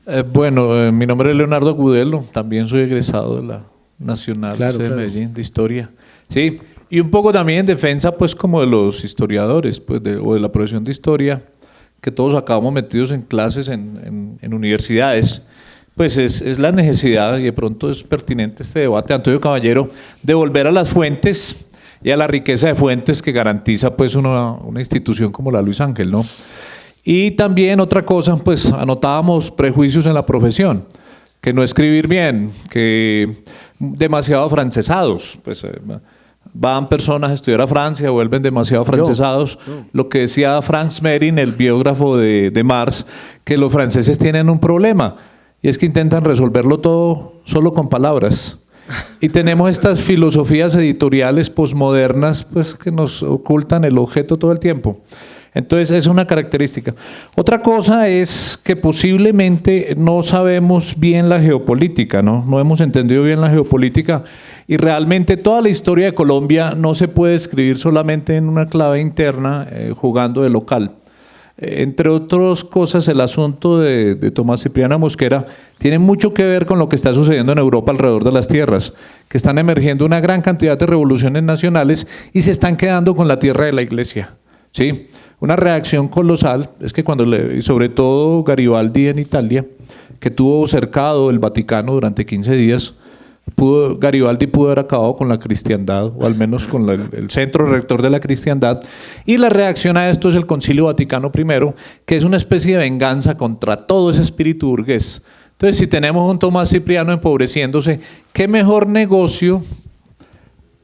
Speaker 8: Mi nombre es Leonardo Agudelo, también soy egresado de la Nacional de Medellín, de Historia. Sí, y un poco también en defensa, pues, como de los historiadores, pues, o de la profesión de historia, que todos acabamos metidos en clases en universidades. Pues es la necesidad, y de pronto es pertinente este debate, Antonio Caballero, de volver a las fuentes y a la riqueza de fuentes que garantiza, pues, una institución como la Luis Ángel, ¿no? Y también otra cosa, pues, anotábamos prejuicios en la profesión, que no escribir bien, que demasiado afrancesados, pues van personas a estudiar a Francia, vuelven demasiado afrancesados. Lo que decía Franz Mehring, el biógrafo de Marx, que los franceses tienen un problema, y es que intentan resolverlo todo solo con palabras. Y tenemos estas filosofías editoriales posmodernas, pues, que nos ocultan el objeto todo el tiempo. Entonces es una característica. Otra cosa es que posiblemente no sabemos bien la geopolítica, no hemos entendido bien la geopolítica, y realmente toda la historia de Colombia no se puede escribir solamente en una clave interna, jugando de local. Entre otras cosas, el asunto de Tomás Cipriano Mosquera tiene mucho que ver con lo que está sucediendo en Europa alrededor de las tierras, que están emergiendo una gran cantidad de revoluciones nacionales y se están quedando con la tierra de la iglesia, ¿sí? una reacción colosal es que y sobre todo Garibaldi en Italia, que tuvo cercado el Vaticano durante 15 días, Garibaldi pudo haber acabado con la cristiandad, o al menos con el centro rector de la cristiandad, y la reacción a esto es el Concilio Vaticano I, que es una especie de venganza contra todo ese espíritu burgués. Entonces, si tenemos un Tomás Cipriano empobreciéndose, ¿qué mejor negocio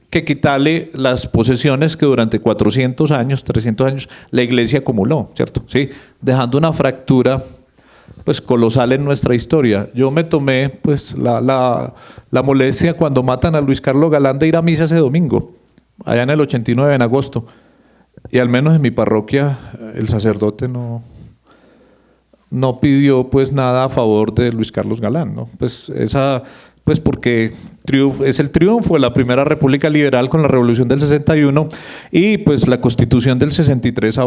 Speaker 8: que quitarle las posesiones que durante 400 años, 300 años, la Iglesia acumuló, ¿cierto? ¿Sí? Dejando una fractura pues colosal en nuestra historia. Yo me tomé pues la molestia cuando matan a Luis Carlos Galán de ir a misa ese domingo, allá en el 89, en agosto, y al menos en mi parroquia el sacerdote no pidió pues nada a favor de Luis Carlos Galán, ¿no? Pues porque es el triunfo de la primera república liberal con la revolución del 61, y pues la constitución del 63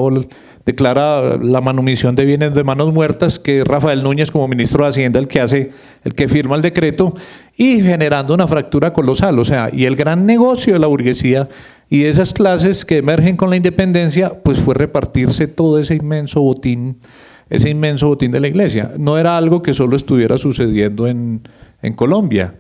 Speaker 8: declara la manumisión de bienes de manos muertas, que es Rafael Núñez como ministro de Hacienda el que firma el decreto, y generando una fractura colosal. O sea, y el gran negocio de la burguesía y de esas clases que emergen con la independencia pues fue repartirse todo ese inmenso botín de la Iglesia. No era algo que solo estuviera sucediendo en Colombia,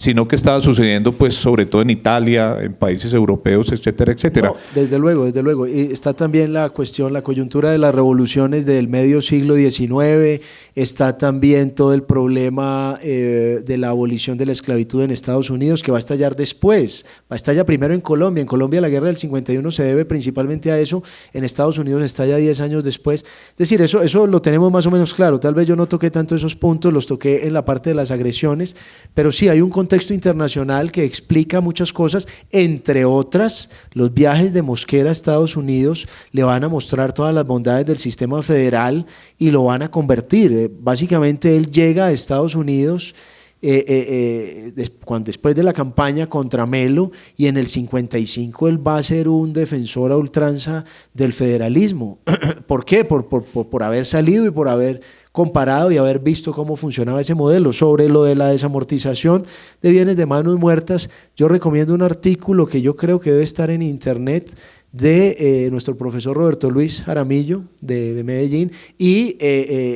Speaker 8: sino que estaba sucediendo pues sobre todo en Italia, en países europeos, etcétera, etcétera.
Speaker 2: No, desde luego. Y está también la coyuntura de las revoluciones del medio siglo XIX, está también todo el problema de la abolición de la esclavitud en Estados Unidos, que va a estallar después, va a estallar primero en Colombia. En Colombia la guerra del 51 se debe principalmente a eso, en Estados Unidos estalla 10 años después. Es decir, eso lo tenemos más o menos claro. Tal vez yo no toqué tanto esos puntos, los toqué en la parte de las agresiones, pero sí hay un contexto internacional que explica muchas cosas, entre otras los viajes de Mosquera a Estados Unidos le van a mostrar todas las bondades del sistema federal y lo van a convertir. Básicamente él llega a Estados Unidos después de la campaña contra Melo, y en el 55 él va a ser un defensor a ultranza del federalismo. ¿Por qué? Por haber salido y por haber comparado y haber visto cómo funcionaba ese modelo. Sobre lo de la desamortización de bienes de manos muertas, yo recomiendo un artículo que yo creo que debe estar en internet de nuestro profesor Roberto Luis Jaramillo de Medellín, y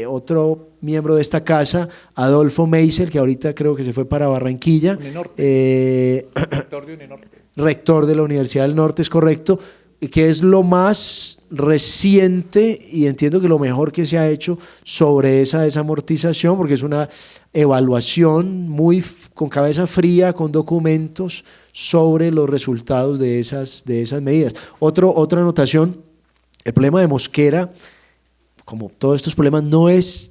Speaker 2: otro miembro de esta casa, Adolfo Meisel, que ahorita creo que se fue para Barranquilla, rector de la Universidad del Norte, es correcto, que es lo más reciente y entiendo que lo mejor que se ha hecho sobre esa desamortización, porque es una evaluación muy con cabeza fría, con documentos sobre los resultados de esas medidas. Otra anotación, el problema de Mosquera, como todos estos problemas, no es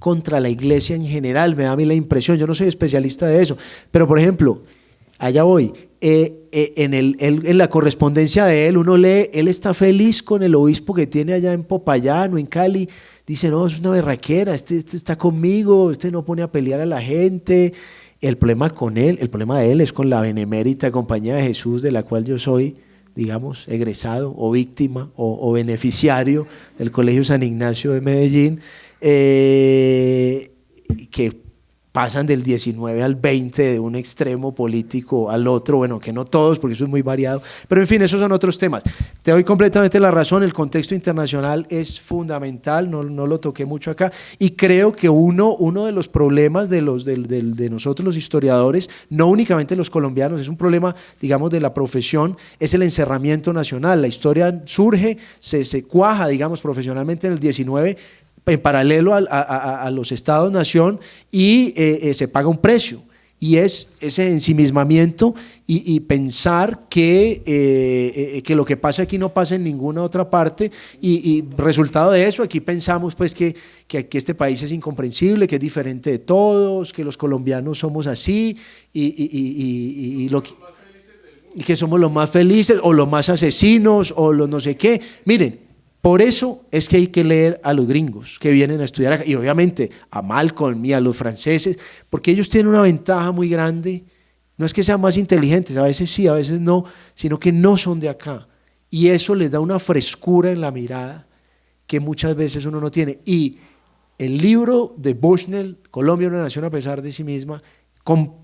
Speaker 2: contra la Iglesia en general, me da a mí la impresión, yo no soy especialista de eso, pero por ejemplo, allá voy, en la correspondencia de él, uno lee, él está feliz con el obispo que tiene allá en Popayán o en Cali, dice, no, es una berraquera, este está conmigo, este no pone a pelear a la gente. El problema de él es con la Benemérita Compañía de Jesús, de la cual yo soy, digamos, egresado o víctima o beneficiario del Colegio San Ignacio de Medellín, que pasan del 19 al 20 de un extremo político al otro, bueno, que no todos, porque eso es muy variado, pero en fin, esos son otros temas. Te doy completamente la razón, el contexto internacional es fundamental, no lo toqué mucho acá, y creo que uno de los problemas de nosotros los historiadores, no únicamente los colombianos, es un problema, digamos, de la profesión, es el encerramiento nacional. La historia surge, se cuaja, digamos, profesionalmente en el 19, en paralelo a los estados-nación, y se paga un precio, y es ese ensimismamiento y pensar que lo que pasa aquí no pasa en ninguna otra parte, y resultado de eso, aquí pensamos pues que aquí este país es incomprensible, que es diferente de todos, que los colombianos somos así, y que somos los más felices, o los más asesinos, o los no sé qué. Miren, por eso es que hay que leer a los gringos que vienen a estudiar acá, y obviamente a Malcolm y a los franceses, porque ellos tienen una ventaja muy grande. No es que sean más inteligentes, a veces sí, a veces no, sino que no son de acá, y eso les da una frescura en la mirada que muchas veces uno no tiene. Y el libro de Bushnell, Colombia, una nación a pesar de sí misma,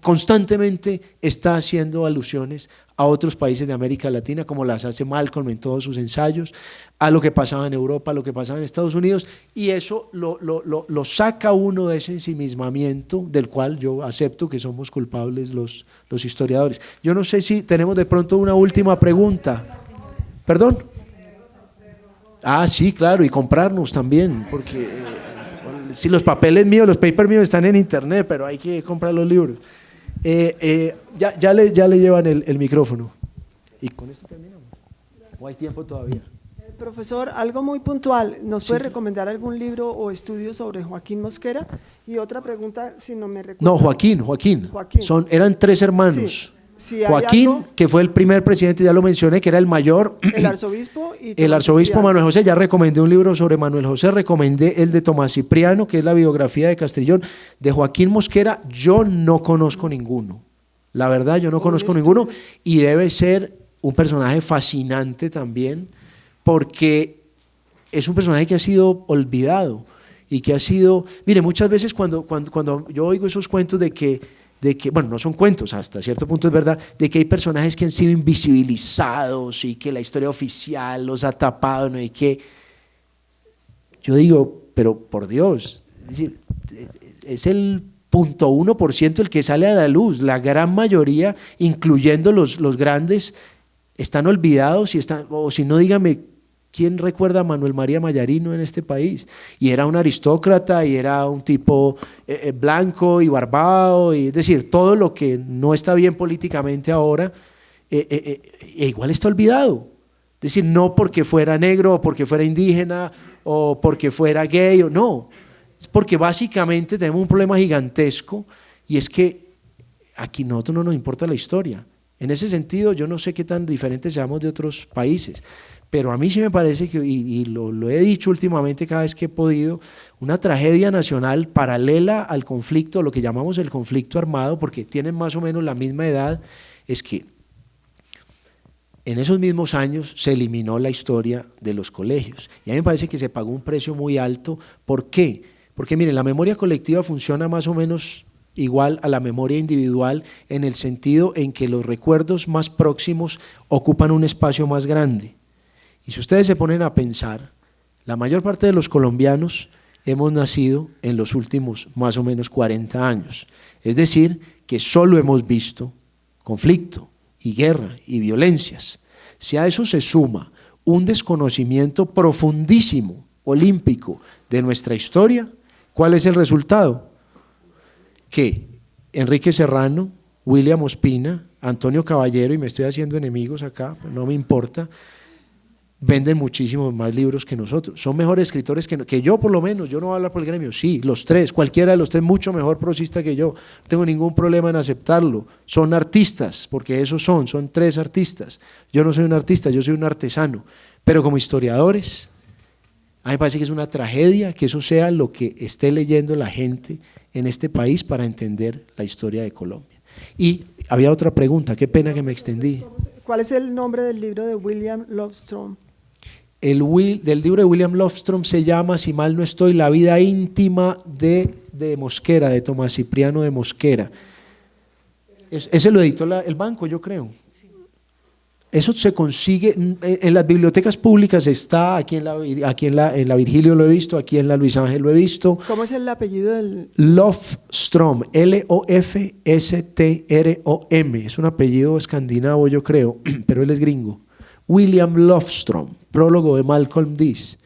Speaker 2: constantemente está haciendo alusiones a otros países de América Latina, como las hace Malcolm en todos sus ensayos, a lo que pasaba en Europa, a lo que pasaba en Estados Unidos, y eso lo saca uno de ese ensimismamiento del cual yo acepto que somos culpables los historiadores. Yo no sé si tenemos de pronto una última pregunta. ¿Perdón? Ah, sí, claro, y comprarnos también, porque si los papeles míos, los papers míos están en internet, pero hay que comprar los libros. Ya le llevan el micrófono. ¿Y con esto terminamos? ¿O hay tiempo todavía?
Speaker 9: Profesor, algo muy puntual, ¿nos puede recomendar algún libro o estudio sobre Joaquín Mosquera? Y otra pregunta, si no me recuerdo.
Speaker 2: No, Joaquín. Eran 3 hermanos.
Speaker 9: Sí,
Speaker 2: Joaquín,
Speaker 9: algo,
Speaker 2: que fue el primer presidente, ya lo mencioné, que era el mayor.
Speaker 9: El arzobispo. Y
Speaker 2: el arzobispo Manuel José. Ya recomendé un libro sobre Manuel José, recomendé el de Tomás Cipriano, que es la biografía de Castrillón. De Joaquín Mosquera yo no conozco ninguno. La verdad, yo no conozco ninguno, y debe ser un personaje fascinante también, porque es un personaje que ha sido olvidado y que ha sido… Mire, muchas veces cuando yo oigo esos cuentos de que, bueno, no son cuentos, hasta cierto punto es verdad, de que hay personajes que han sido invisibilizados y que la historia oficial los ha tapado, ¿no? Y que yo digo, pero por Dios, es decir, es el 0.1% el que sale a la luz. La gran mayoría, incluyendo los grandes, están olvidados, o si no, dígame, ¿quién recuerda a Manuel María Mayarino en este país? Y era un aristócrata, y era un tipo blanco y barbado, y es decir, todo lo que no está bien políticamente ahora, igual está olvidado. Es decir, no porque fuera negro, o porque fuera indígena, o porque fuera gay, o no. Es porque básicamente tenemos un problema gigantesco, y es que aquí nosotros no nos importa la historia. En ese sentido, yo no sé qué tan diferentes seamos de otros países, pero a mí sí me parece que, y lo he dicho últimamente cada vez que he podido, una tragedia nacional paralela al conflicto, lo que llamamos el conflicto armado, porque tienen más o menos la misma edad, es que en esos mismos años se eliminó la historia de los colegios, y a mí me parece que se pagó un precio muy alto. ¿Por qué? Porque miren, la memoria colectiva funciona más o menos igual a la memoria individual, en el sentido en que los recuerdos más próximos ocupan un espacio más grande. Y si ustedes se ponen a pensar, la mayor parte de los colombianos hemos nacido en los últimos más o menos 40 años, es decir, que solo hemos visto conflicto y guerra y violencias. Si a eso se suma un desconocimiento profundísimo, olímpico, de nuestra historia, ¿cuál es el resultado? Que Enrique Serrano, William Ospina, Antonio Caballero, y me estoy haciendo enemigos acá, no me importa, venden muchísimos más libros que nosotros, son mejores escritores que yo, por lo menos. Yo no voy a hablar por el gremio, sí, los 3, cualquiera de los 3 mucho mejor prosista que yo, no tengo ningún problema en aceptarlo. Son artistas, porque esos son 3 artistas. Yo no soy un artista, yo soy un artesano, pero como historiadores, a mí me parece que es una tragedia que eso sea lo que esté leyendo la gente en este país para entender la historia de Colombia. Y había otra pregunta, qué pena que me extendí.
Speaker 9: ¿Cuál es el nombre del libro de William Lofstrom?
Speaker 2: Del libro de William Lofstrom se llama, si mal no estoy, La vida íntima de Mosquera, de Tomás Cipriano de Mosquera. Ese lo editó el banco, yo creo. Eso se consigue en las bibliotecas públicas, está aquí en la Virgilio lo he visto, aquí en la Luis Ángel lo he visto.
Speaker 9: ¿Cómo es el apellido del?
Speaker 2: Lofstrom, Lofstrom, es un apellido escandinavo yo creo, pero él es gringo. William Lofstrom, prólogo de Malcolm Dees.